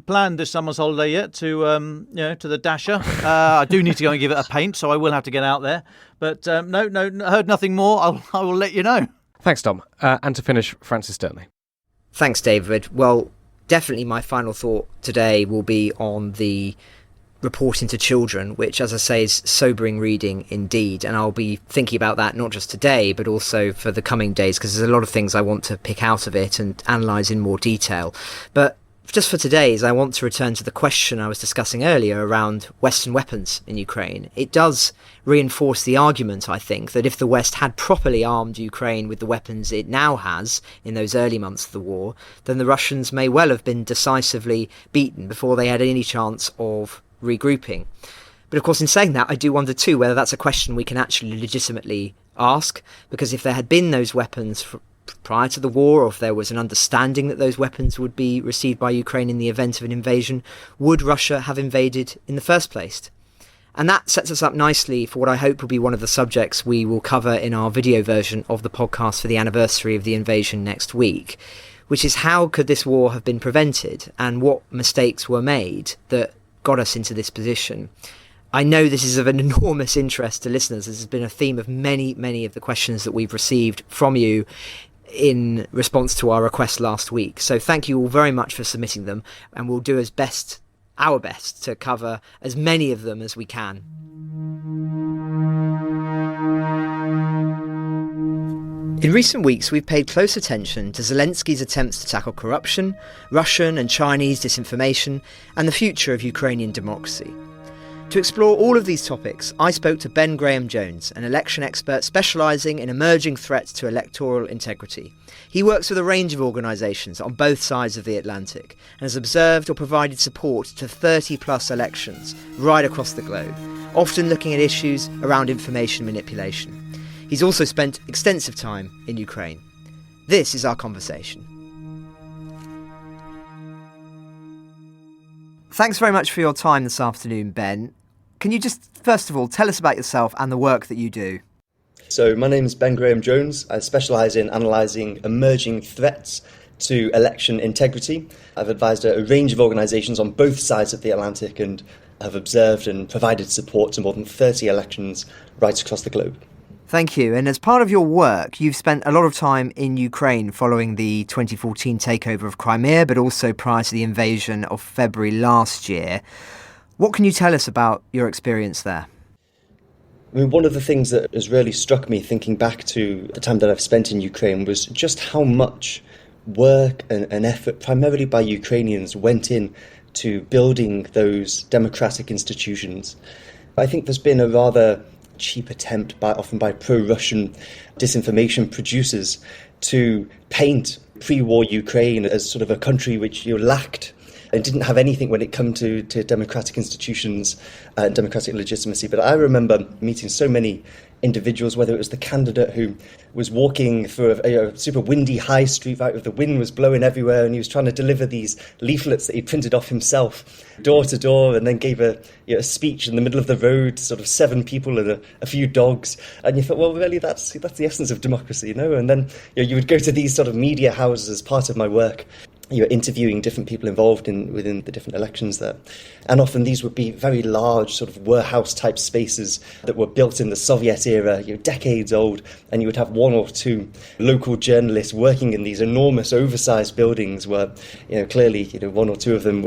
planned this summer's holiday yet to the Dasher. I do need to go and give it a paint, so I will have to get out there. But no, heard nothing more. I will let you know. Thanks, Tom. And to finish, Francis Dearnley. Thanks, David. Well, definitely my final thought today will be on the reporting to children, which, as I say, is sobering reading indeed. And I'll be thinking about that not just today, but also for the coming days, because there's a lot of things I want to pick out of it and analyse in more detail. But just for today's, I want to return to the question I was discussing earlier around Western weapons in Ukraine. It does reinforce the argument, I think, that if the West had properly armed Ukraine with the weapons it now has in those early months of the war, then the Russians may well have been decisively beaten before they had any chance of regrouping. But of course, in saying that, I do wonder too whether that's a question we can actually legitimately ask, because if there had been those weapons prior to the war, or if there was an understanding that those weapons would be received by Ukraine in the event of an invasion, would Russia have invaded in the first place? And that sets us up nicely for what I hope will be one of the subjects we will cover in our video version of the podcast for the anniversary of the invasion next week, which is how could this war have been prevented and what mistakes were made that got us into this position. I know this is of an enormous interest to listeners. This has been a theme of many of the questions that we've received from you in response to our request last week. So thank you all very much for submitting them, and we'll do our best to cover as many of them as we can. In recent weeks, we've paid close attention to Zelensky's attempts to tackle corruption, Russian and Chinese disinformation, and the future of Ukrainian democracy. To explore all of these topics, I spoke to Ben Graham-Jones, an election expert specialising in emerging threats to electoral integrity. He works with a range of organisations on both sides of the Atlantic and has observed or provided support to 30-plus elections right across the globe, often looking at issues around information manipulation. He's also spent extensive time in Ukraine. This is our conversation. Thanks very much for your time this afternoon, Ben. Can you just, first of all, tell us about yourself and the work that you do? So my name is Ben Graham-Jones. I specialise in analysing emerging threats to election integrity. I've advised a range of organisations on both sides of the Atlantic and have observed and provided support to more than 30 elections right across the globe. Thank you. And as part of your work, you've spent a lot of time in Ukraine following the 2014 takeover of Crimea, but also prior to the invasion of February last year. What can you tell us about your experience there? I mean, one of the things that has really struck me thinking back to the time that I've spent in Ukraine was just how much work and effort, primarily by Ukrainians, went in to building those democratic institutions. I think there's been a rather cheap attempt, often by pro-Russian disinformation producers, to paint pre-war Ukraine as sort of a country which lacked and didn't have anything when it came to democratic institutions and democratic legitimacy. But I remember meeting so many individuals, whether it was the candidate who was walking through a super windy high street, right, with the wind was blowing everywhere, and he was trying to deliver these leaflets that he printed off himself, door to door, and then gave a speech in the middle of the road to sort of 7 people and a few dogs. And you thought, well, really, that's the essence of democracy, And then you would go to these sort of media houses as part of my work. You're interviewing different people involved within the different elections there. And often these would be very large sort of warehouse-type spaces that were built in the Soviet era, decades old, and you would have 1 or 2 local journalists working in these enormous, oversized buildings where, clearly, 1 or 2 of them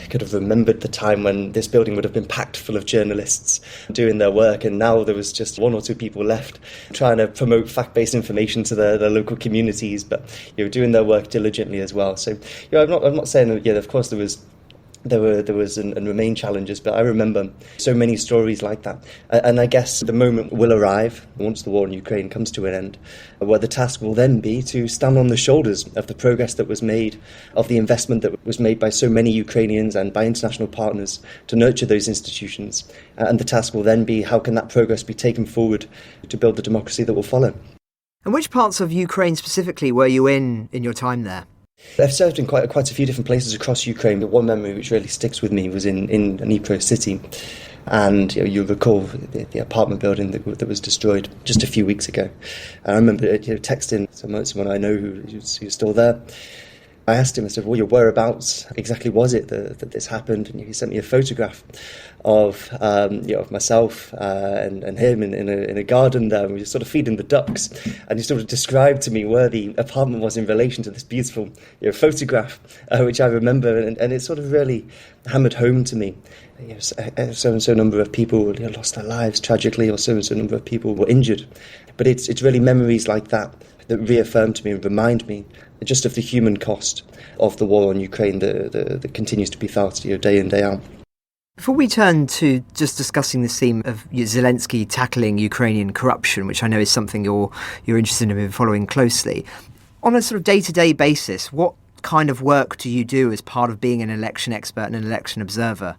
could have remembered the time when this building would have been packed full of journalists doing their work, and now there was just 1 or 2 people left trying to promote fact-based information to their local communities, but doing their work diligently as well. So I'm not saying that of course there was and remain challenges, but I remember so many stories like that. And I guess the moment will arrive, once the war in Ukraine comes to an end, where the task will then be to stand on the shoulders of the progress that was made, of the investment that was made by so many Ukrainians and by international partners to nurture those institutions. And the task will then be, how can that progress be taken forward to build the democracy that will follow? And which parts of Ukraine specifically were you in your time there? I've served in quite a few different places across Ukraine, but one memory which really sticks with me was in Dnipro city. And you'll recall the apartment building that was destroyed just a few weeks ago. I remember texting someone I know who's still there. I asked him, I said, well, your whereabouts exactly was it that this happened? And he sent me a photograph of myself and him in a garden there. We were sort of feeding the ducks, and he sort of described to me where the apartment was in relation to this beautiful photograph, which I remember, and it sort of really hammered home to me. So-and-so number of people lost their lives tragically, or so-and-so number of people were injured. But it's really memories like that, that reaffirm to me and remind me just of the human cost of the war on Ukraine that continues to be felt day in, day out. Before we turn to just discussing this theme of Zelensky tackling Ukrainian corruption, which I know is something you're interested in and following closely, on a sort of day-to-day basis, what kind of work do you do as part of being an election expert and an election observer?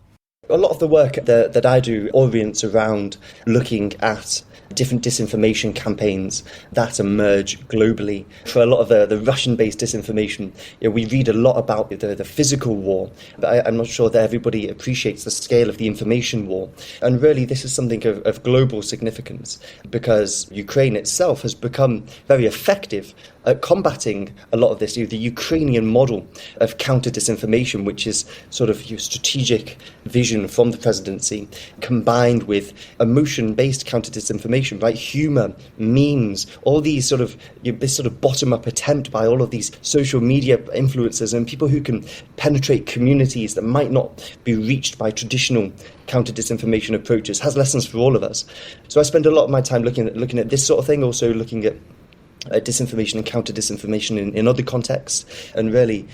A lot of the work that I do orients around looking at different disinformation campaigns that emerge globally. For a lot of the Russian-based disinformation, we read a lot about the physical war, but I'm not sure that everybody appreciates the scale of the information war. And really, this is something of global significance, because Ukraine itself has become very effective at combating a lot of this. The Ukrainian model of counter-disinformation, which is sort of your strategic vision from the presidency, combined with emotion-based counter-disinformation, right? Humour, memes, all these sort of this sort of bottom-up attempt by all of these social media influencers and people who can penetrate communities that might not be reached by traditional counter-disinformation approaches, has lessons for all of us. So I spend a lot of my time looking at this sort of thing, also looking at disinformation and counter-disinformation in other contexts. And really,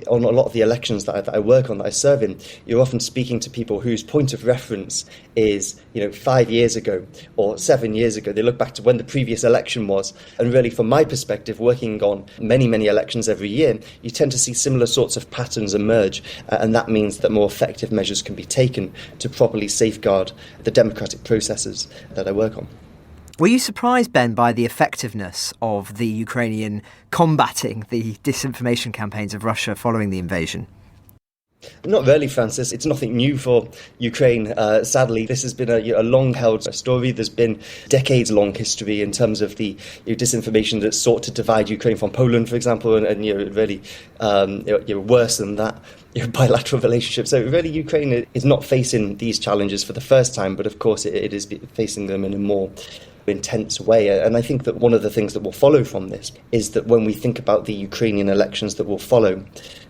on a lot of the elections that I work on, that I serve in, you're often speaking to people whose point of reference is 5 years ago or 7 years ago. They look back to when the previous election was. And really, from my perspective, working on many, many elections every year, you tend to see similar sorts of patterns emerge. And that means that more effective measures can be taken to properly safeguard the democratic processes that I work on. Were you surprised, Ben, by the effectiveness of the Ukrainian combating the disinformation campaigns of Russia following the invasion? Not really, Francis. It's nothing new for Ukraine. Sadly, this has been a long-held story. There's been decades-long history in terms of the disinformation that sought to divide Ukraine from Poland, for example, and really worse than that. Bilateral relationship. So really, Ukraine is not facing these challenges for the first time, but of course it is facing them in a more intense way. And I think that one of the things that will follow from this is that when we think about the Ukrainian elections that will follow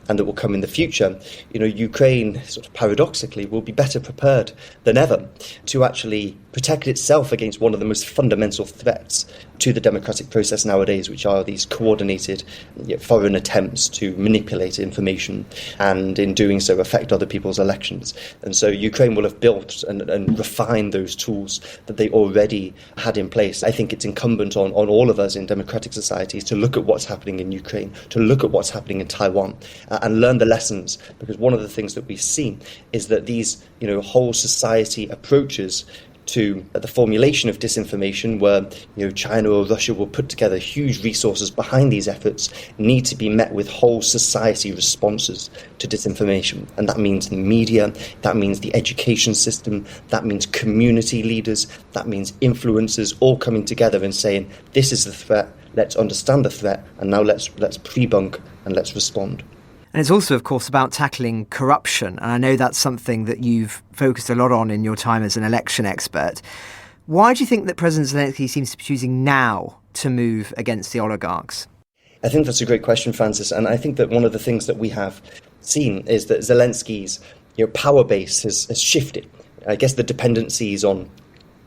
and that will come in the future, Ukraine, sort of paradoxically, will be better prepared than ever to actually protect itself against one of the most fundamental threats to the democratic process nowadays, which are these coordinated foreign attempts to manipulate information and in doing so affect other people's elections. And so Ukraine will have built and refined those tools that they already had in place. I think it's incumbent on all of us in democratic societies to look at what's happening in Ukraine, to look at what's happening in Taiwan, and learn the lessons, because one of the things that we've seen is that these whole society approaches to the formulation of disinformation, where China or Russia will put together huge resources behind these efforts, need to be met with whole society responses to disinformation. And that means the media, that means the education system, that means community leaders, that means influencers all coming together and saying, this is the threat, let's understand the threat, and now let's pre-bunk and let's respond. And it's also, of course, about tackling corruption. And I know that's something that you've focused a lot on in your time as an election expert. Why do you think that President Zelensky seems to be choosing now to move against the oligarchs? I think that's a great question, Francis. And I think that one of the things that we have seen is that Zelensky's power base has shifted. I guess the dependencies on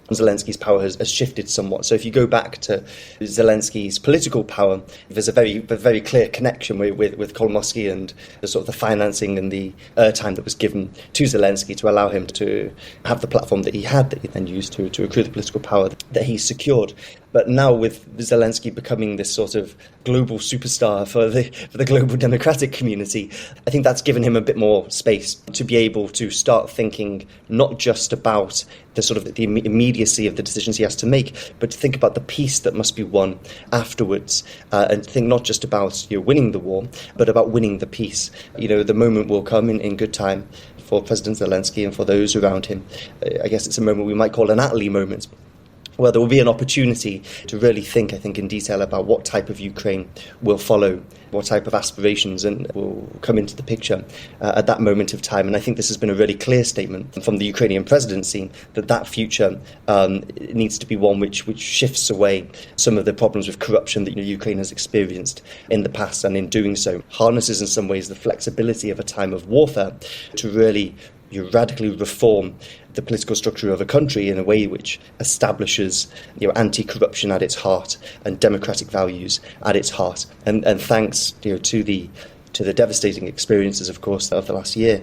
Zelensky's power has shifted somewhat. So if you go back to Zelensky's political power, there's a very clear connection with Kolomoisky and the sort of the financing and the airtime that was given to Zelensky to allow him to have the platform that he had, that he then used to accrue the political power that he secured. But now with Zelensky becoming this sort of global superstar for the global democratic community, I think that's given him a bit more space to be able to start thinking not just about the sort of the immediacy of the decisions he has to make, but to think about the peace that must be won afterwards, and think not just about winning the war, but about winning the peace. The moment will come in good time for President Zelensky and for those around him. I guess it's a moment we might call an Attlee moment, where there will be an opportunity to really think, I think, in detail about what type of Ukraine will follow, what type of aspirations and will come into the picture at that moment of time. And I think this has been a really clear statement from the Ukrainian presidency that future needs to be one which shifts away some of the problems with corruption that Ukraine has experienced in the past, and in doing so harnesses in some ways the flexibility of a time of warfare to really you radically reform the political structure of a country in a way which establishes anti-corruption at its heart and democratic values at its heart. And thanks to the devastating experiences, of course, of the last year,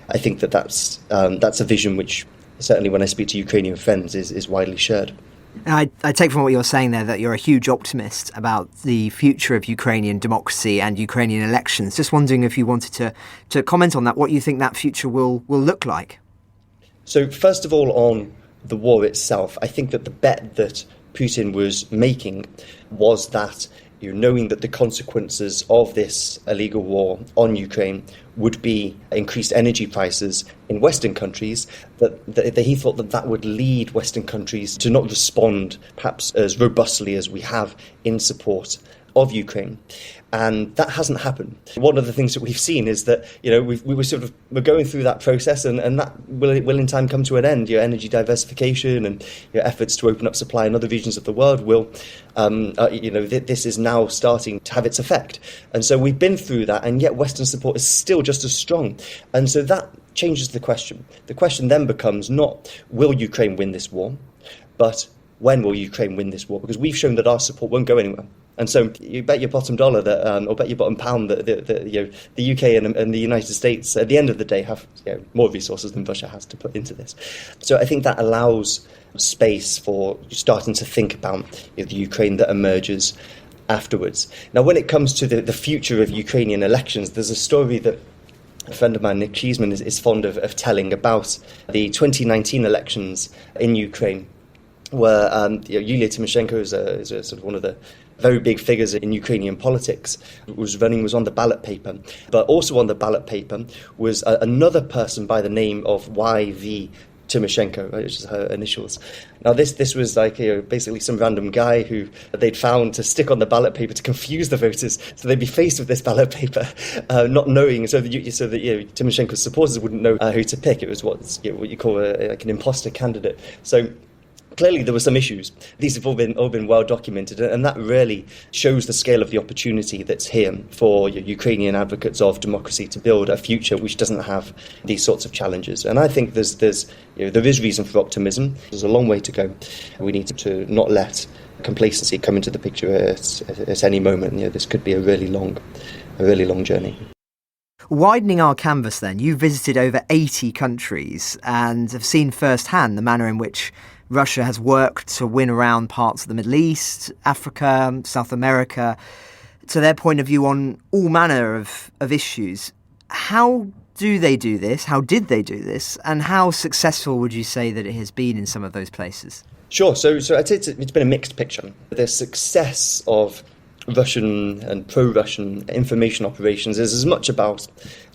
I think that's a vision which, certainly when I speak to Ukrainian friends, is widely shared. I take from what you're saying there that you're a huge optimist about the future of Ukrainian democracy and Ukrainian elections. Just wondering if you wanted to comment on that, what you think that future will look like. So first of all, on the war itself, I think that the bet that Putin was making was that, knowing that the consequences of this illegal war on Ukraine would be increased energy prices in Western countries, that he thought that would lead Western countries to not respond perhaps as robustly as we have in support of Ukraine. And that hasn't happened. One of the things that we've seen is that we're going through that process, and that will in time come to an end. Energy diversification and efforts to open up supply in other regions of the world will, this is now starting to have its effect. And so we've been through that, and yet Western support is still just as strong. And so that changes the question. The question then becomes not, will Ukraine win this war, but when will Ukraine win this war? Because we've shown that our support won't go anywhere. And so you bet your bottom dollar that, or bet your bottom pound that the UK and the United States at the end of the day have more resources than Russia has to put into this. So I think that allows space for starting to think about the Ukraine that emerges afterwards. Now, when it comes to the future of Ukrainian elections, there's a story that a friend of mine, Nick Cheeseman, is fond of telling about the 2019 elections in Ukraine, where Yulia Tymoshenko is a sort of one of the very big figures in Ukrainian politics, was on the ballot paper. But also on the ballot paper was another person by the name of YV Tymoshenko, right, which is her initials. Now, this was like basically some random guy who they'd found to stick on the ballot paper to confuse the voters, so they'd be faced with this ballot paper, not knowing, so that Tymoshenko's supporters wouldn't know who to pick. It was what you call an imposter candidate. So clearly there were some issues. These have all been well documented, and that really shows the scale of the opportunity that's here for Ukrainian advocates of democracy to build a future which doesn't have these sorts of challenges. And I think there is reason for optimism. There's a long way to go. We need to not let complacency come into the picture at any moment. This could be a really long journey. Widening our canvas then, you visited over 80 countries and have seen firsthand the manner in which Russia has worked to win around parts of the Middle East, Africa, South America, to their point of view on all manner of issues. How do they do this? How did they do this? And how successful would you say that it has been in some of those places? Sure. So I'd say it's been a mixed picture. The success of Russian and pro-Russian information operations is as much about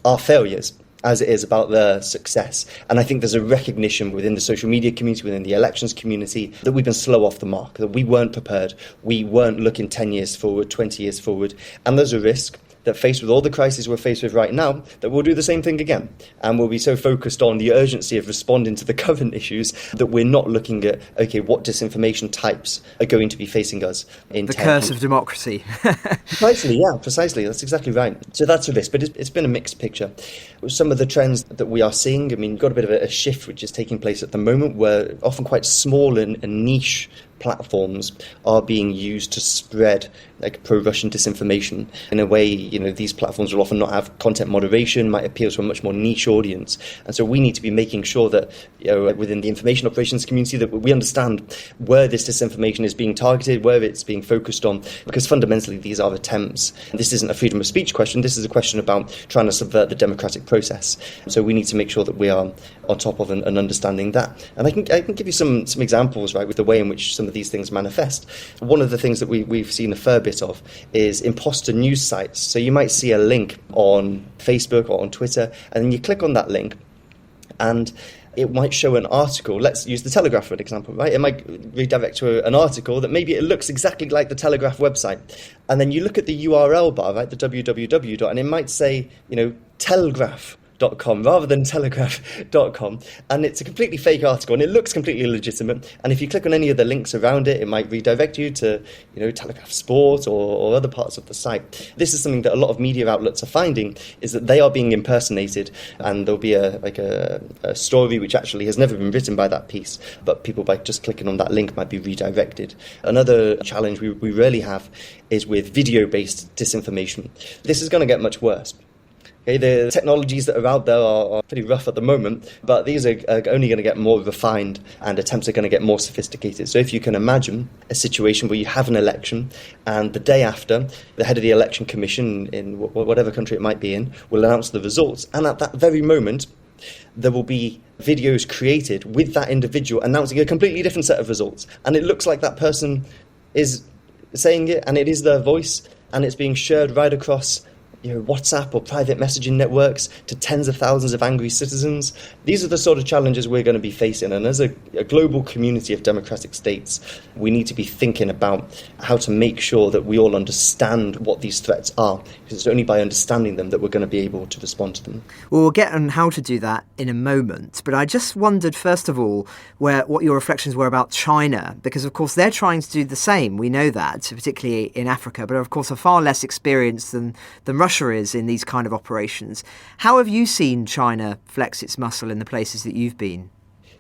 our failures as it is about their success. And I think there's a recognition within the social media community, within the elections community, that we've been slow off the mark, that we weren't prepared, we weren't looking 10 years forward, 20 years forward. And there's a risk that faced with all the crises we're faced with right now, that we'll do the same thing again. And we'll be so focused on the urgency of responding to the current issues that we're not looking at, okay, what disinformation types are going to be facing us in the 10 curse years. of democracy. Precisely. That's exactly right. So that's a risk, but it's been a mixed picture. Some of the trends that we are seeing, you've got a bit of a shift which is taking place at the moment, where often quite small and niche platforms are being used to spread like pro-Russian disinformation in a way. These platforms will often not have content moderation, might appeal to a much more niche audience, and so we need to be making sure that within the information operations community that we understand where this disinformation is being targeted, where it's being focused on, because fundamentally these are attempts. This isn't a freedom of speech question. This is a question about trying to subvert the democratic process. So we need to make sure that we are on top of and understanding that. And I can give you some examples, right, with the way in which some of these things manifest. One of the things that we've seen a fair bit of is imposter news sites. So you might see a link on Facebook or on Twitter, and then you click on that link, and it might show an article. Let's use the Telegraph for an example, right? It might redirect to an article that maybe it looks exactly like the Telegraph website. And then you look at the URL bar, right, the www. And it might say, telegraph.com. telegraph.com rather than telegraph.com. And it's a completely fake article and it looks completely legitimate. And if you click on any of the links around it, it might redirect you to, Telegraph Sport or other parts of the site. This is something that a lot of media outlets are finding, is that they are being impersonated, and there'll be a story which actually has never been written by that piece, but people by just clicking on that link might be redirected. Another challenge we rarely have is with video-based disinformation. This is going to get much worse. Okay, the technologies that are out there are pretty rough at the moment, but these are only going to get more refined and attempts are going to get more sophisticated. So if you can imagine a situation where you have an election and the day after, the head of the election commission in whatever country it might be in will announce the results, and at that very moment, there will be videos created with that individual announcing a completely different set of results. And it looks like that person is saying it, and it is their voice, and it's being shared right across WhatsApp or private messaging networks to tens of thousands of angry citizens. These are the sort of challenges we're going to be facing. And as a global community of democratic states, we need to be thinking about how to make sure that we all understand what these threats are, because it's only by understanding them that we're going to be able to respond to them. Well, we'll get on how to do that in a moment. But I just wondered, first of all, what your reflections were about China, because, of course, they're trying to do the same. We know that, particularly in Africa, but, of course, are far less experienced than Russia is in these kind of operations. How have you seen China flex its muscle in the places that you've been?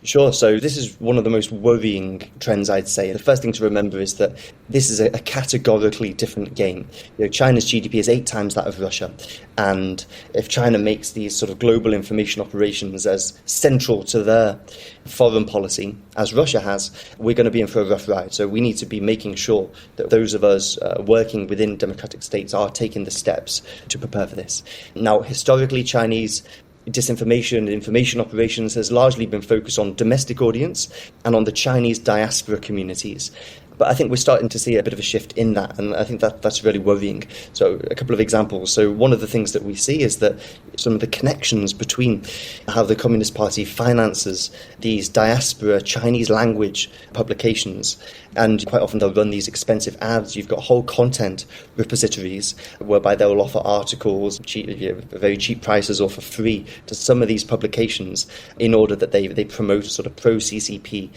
Sure. So this is one of the most worrying trends, I'd say. The first thing to remember is that this is a categorically different game. China's GDP is 8 times that of Russia. And if China makes these sort of global information operations as central to their foreign policy as Russia has, we're going to be in for a rough ride. So we need to be making sure that those of us working within democratic states are taking the steps to prepare for this. Now, historically, Chinese disinformation and information operations has largely been focused on domestic audience and on the Chinese diaspora communities. But I think we're starting to see a bit of a shift in that, and I think that's really worrying. So a couple of examples. So one of the things that we see is that some of the connections between how the Communist Party finances these diaspora Chinese language publications, and quite often they'll run these expensive ads. You've got whole content repositories whereby they'll offer articles very cheap prices or for free to some of these publications in order that they promote a sort of pro-CCP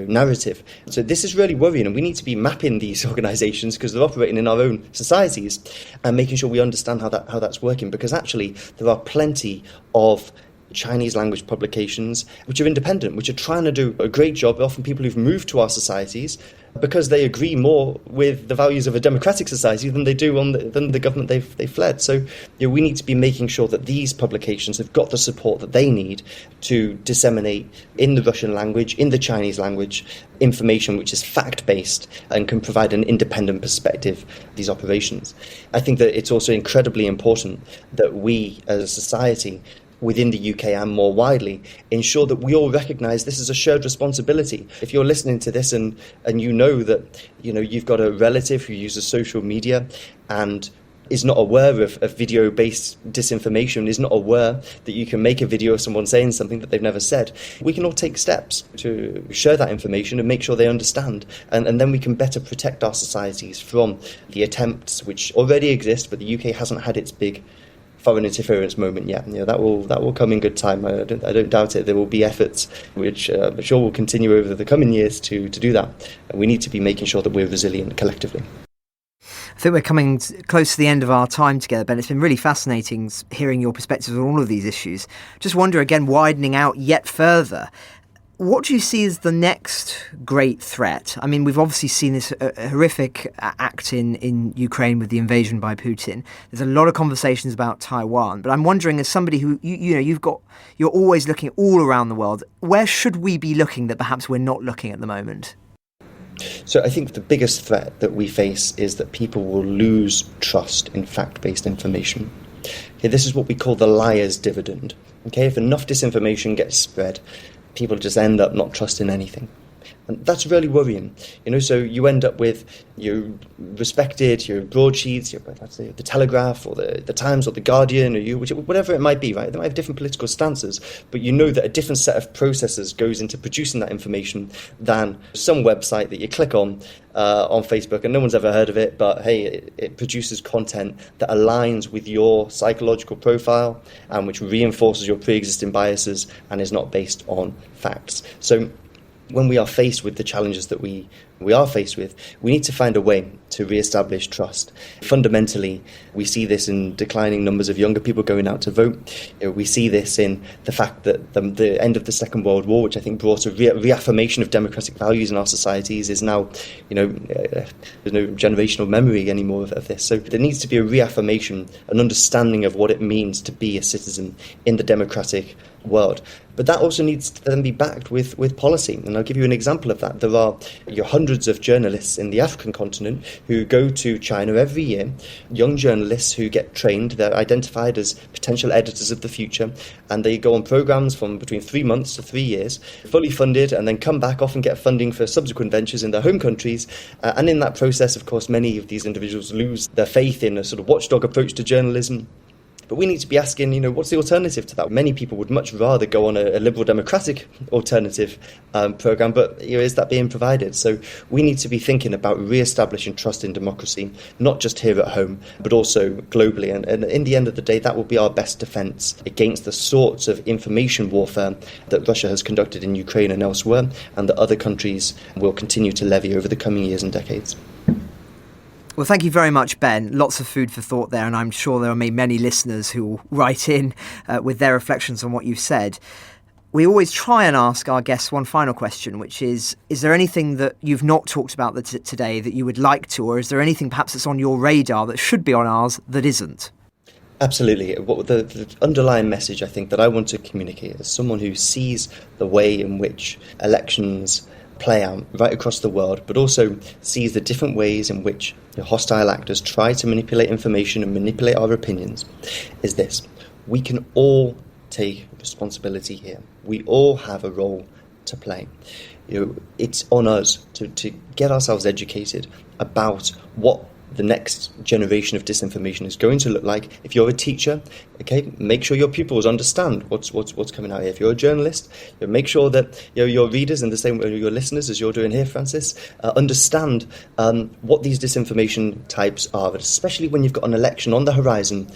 narrative. So this is really worrying, and we need to be mapping these organisations because they're operating in our own societies and making sure we understand how that's working, because actually there are plenty of Chinese language publications which are independent, which are trying to do a great job, often people who've moved to our societies because they agree more with the values of a democratic society than they do than the government they've fled. So we need to be making sure that these publications have got the support that they need to disseminate in the Russian language, in the Chinese language, information which is fact-based and can provide an independent perspective of these operations. I think that it's also incredibly important that we as a society within the UK and more widely, ensure that we all recognise this is a shared responsibility. If you're listening to this and you know that you've got a relative who uses social media and is not aware of video-based disinformation, is not aware that you can make a video of someone saying something that they've never said, we can all take steps to share that information and make sure they understand. And then we can better protect our societies from the attempts which already exist, but the UK hasn't had its big foreign interference moment yet. That will come in good time. I don't doubt it. There will be efforts which I'm sure will continue over the coming years to do that. And we need to be making sure that we're resilient collectively. I think we're coming close to the end of our time together, Ben. It's been really fascinating hearing your perspectives on all of these issues. Just wonder, again, widening out yet further, what do you see as the next great threat? I mean, we've obviously seen this horrific act in Ukraine with the invasion by Putin. There's a lot of conversations about Taiwan, but I'm wondering, as somebody who you're always looking all around the world, where should we be looking that perhaps we're not looking at the moment? So I think the biggest threat that we face is that people will lose trust in fact-based information. Okay, this is what we call the liar's dividend. Okay, if enough disinformation gets spread, people just end up not trusting anything. And that's really worrying. So you end up with your respected, your broadsheets, let's say the Telegraph or the Times or the Guardian or whatever it might be, right? They might have different political stances, but you know that a different set of processes goes into producing that information than some website that you click on Facebook, and no one's ever heard of it, but hey, it produces content that aligns with your psychological profile and which reinforces your pre-existing biases and is not based on facts. So when we are faced with the challenges that we are faced with, we need to find a way to re-establish trust. Fundamentally, we see this in declining numbers of younger people going out to vote. We see this in the fact that the end of the Second World War, which I think brought a reaffirmation of democratic values in our societies, is now, there's no generational memory anymore of this. So there needs to be a reaffirmation, an understanding of what it means to be a citizen in the democratic world. But that also needs to then be backed with policy. And I'll give you an example of that. There are hundreds of journalists in the African continent who go to China every year, young journalists who get trained. They're identified as potential editors of the future, and they go on programs from between 3 months to 3 years, fully funded, and then come back, often get funding for subsequent ventures in their home countries. And in that process, of course, many of these individuals lose their faith in a sort of watchdog approach to journalism. But we need to be asking, what's the alternative to that? Many people would much rather go on a liberal democratic alternative programme, but is that being provided? So we need to be thinking about re-establishing trust in democracy, not just here at home, but also globally. And in the end of the day, that will be our best defence against the sorts of information warfare that Russia has conducted in Ukraine and elsewhere, and that other countries will continue to levy over the coming years and decades. Well, thank you very much, Ben. Lots of food for thought there, and I'm sure there are many listeners who will write in with their reflections on what you've said. We always try and ask our guests one final question, which is there anything that you've not talked about today that you would like to, or is there anything perhaps that's on your radar that should be on ours that isn't? Absolutely. The underlying message I think that I want to communicate as someone who sees the way in which elections play out right across the world, but also sees the different ways in which hostile actors try to manipulate information and manipulate our opinions, is this: we can all take responsibility here. We all have a role to play. It's on us to get ourselves educated about what the next generation of disinformation is going to look like. If you're a teacher, okay, make sure your pupils understand what's coming out here. If you're a journalist, make sure that your readers, and the same way your listeners, as you're doing here, Francis, understand what these disinformation types are. But especially when you've got an election on the horizon,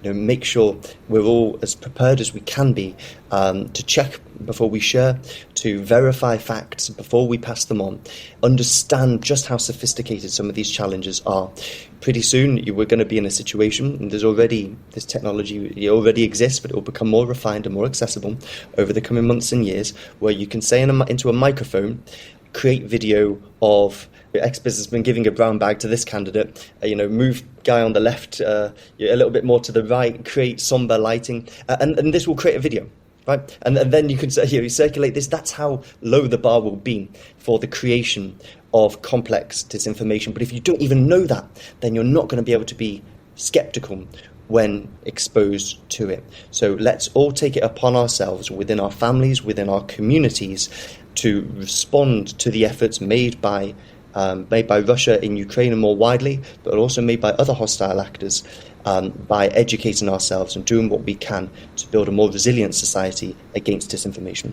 make sure we're all as prepared as we can be to check before we share, to verify facts before we pass them on, understand just how sophisticated some of these challenges are. Pretty soon we're going to be in a situation, and this technology already exists, but it will become more refined and more accessible over the coming months and years, where you can say into a microphone, create video of ex-businessman giving a brown bag to this candidate, move guy on the left a little bit more to the right, create somber lighting, and this will create a video. Right, and then you can circulate this. That's how low the bar will be for the creation of complex disinformation. But if you don't even know that, then you're not going to be able to be skeptical when exposed to it. So let's all take it upon ourselves, within our families, within our communities, to respond to the efforts made by Russia in Ukraine and more widely, but also made by other hostile actors, by educating ourselves and doing what we can to build a more resilient society against disinformation.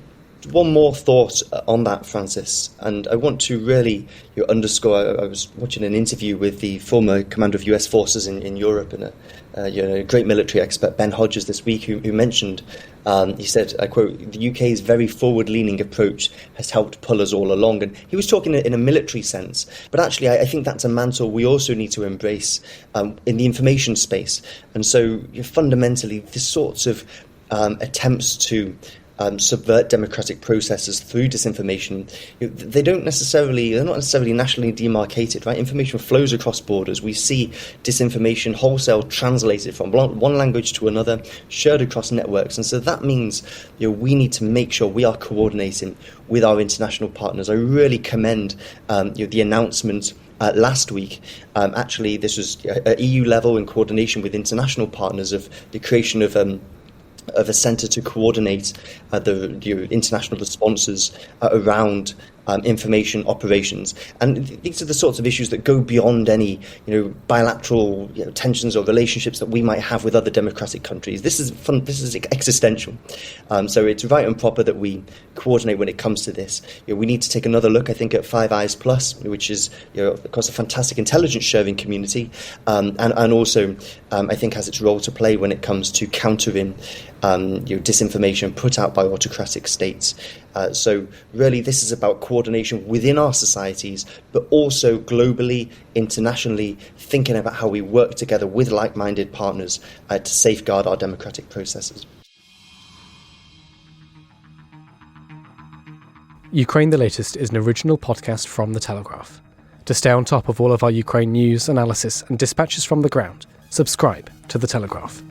One more thought on that, Francis, and I want to really underscore. I was watching an interview with the former commander of US forces in Europe and a great military expert, Ben Hodges, this week, who mentioned, he said, I quote, "The UK's very forward-leaning approach has helped pull us all along." And he was talking in a military sense, but actually I think that's a mantle we also need to embrace in the information space. And so fundamentally, the sorts of attempts to subvert democratic processes through disinformation, they're not necessarily nationally demarcated, right? Information flows across borders. We see disinformation wholesale translated from one language to another, shared across networks. And so that means we need to make sure we are coordinating with our international partners. I really commend the announcement last week. Actually, this was at EU level in coordination with international partners of the creation of a centre to coordinate the international responses around information operations. And these are the sorts of issues that go beyond any bilateral tensions or relationships that we might have with other democratic countries. This is existential. So it's right and proper that we coordinate when it comes to this. We need to take another look, I think, at Five Eyes Plus, which is, of course, a fantastic intelligence sharing community, and also, I think, has its role to play when it comes to countering disinformation put out by autocratic states. So really, this is about coordination within our societies, but also globally, internationally, thinking about how we work together with like-minded partners to safeguard our democratic processes. Ukraine the Latest is an original podcast from The Telegraph. To stay on top of all of our Ukraine news, analysis and dispatches from the ground, subscribe to The Telegraph.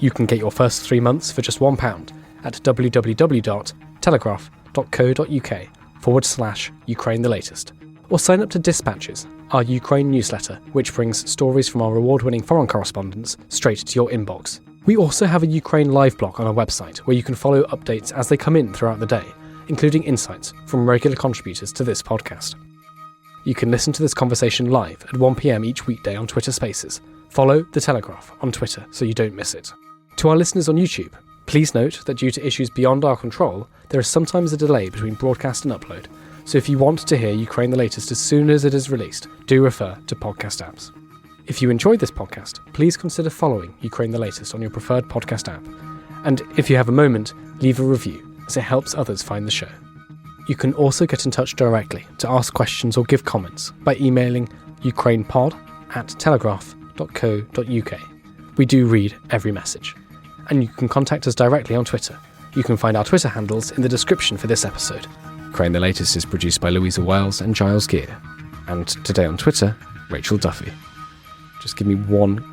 You can get your first 3 months for just £1 at www.telegraph.co.uk/Ukraine the Latest, or sign up to Dispatches, our Ukraine newsletter, which brings stories from our award-winning foreign correspondents straight to your inbox. We also have a Ukraine live blog on our website where you can follow updates as they come in throughout the day, including insights from regular contributors to this podcast. You can listen to this conversation live at 1 p.m. each weekday on Twitter Spaces. Follow The Telegraph on Twitter so you don't miss it. To our listeners on YouTube, please note that due to issues beyond our control, there is sometimes a delay between broadcast and upload, so if you want to hear Ukraine the Latest as soon as it is released, do refer to podcast apps. If you enjoyed this podcast, please consider following Ukraine the Latest on your preferred podcast app, and if you have a moment, leave a review, as it helps others find the show. You can also get in touch directly to ask questions or give comments by emailing ukrainepod@telegraph.co.uk. We do read every message. And you can contact us directly on Twitter. You can find our Twitter handles in the description for this episode. Ukraine the Latest is produced by Louisa Wiles and Giles Gear. And today on Twitter, Rachel Duffy. Just give me one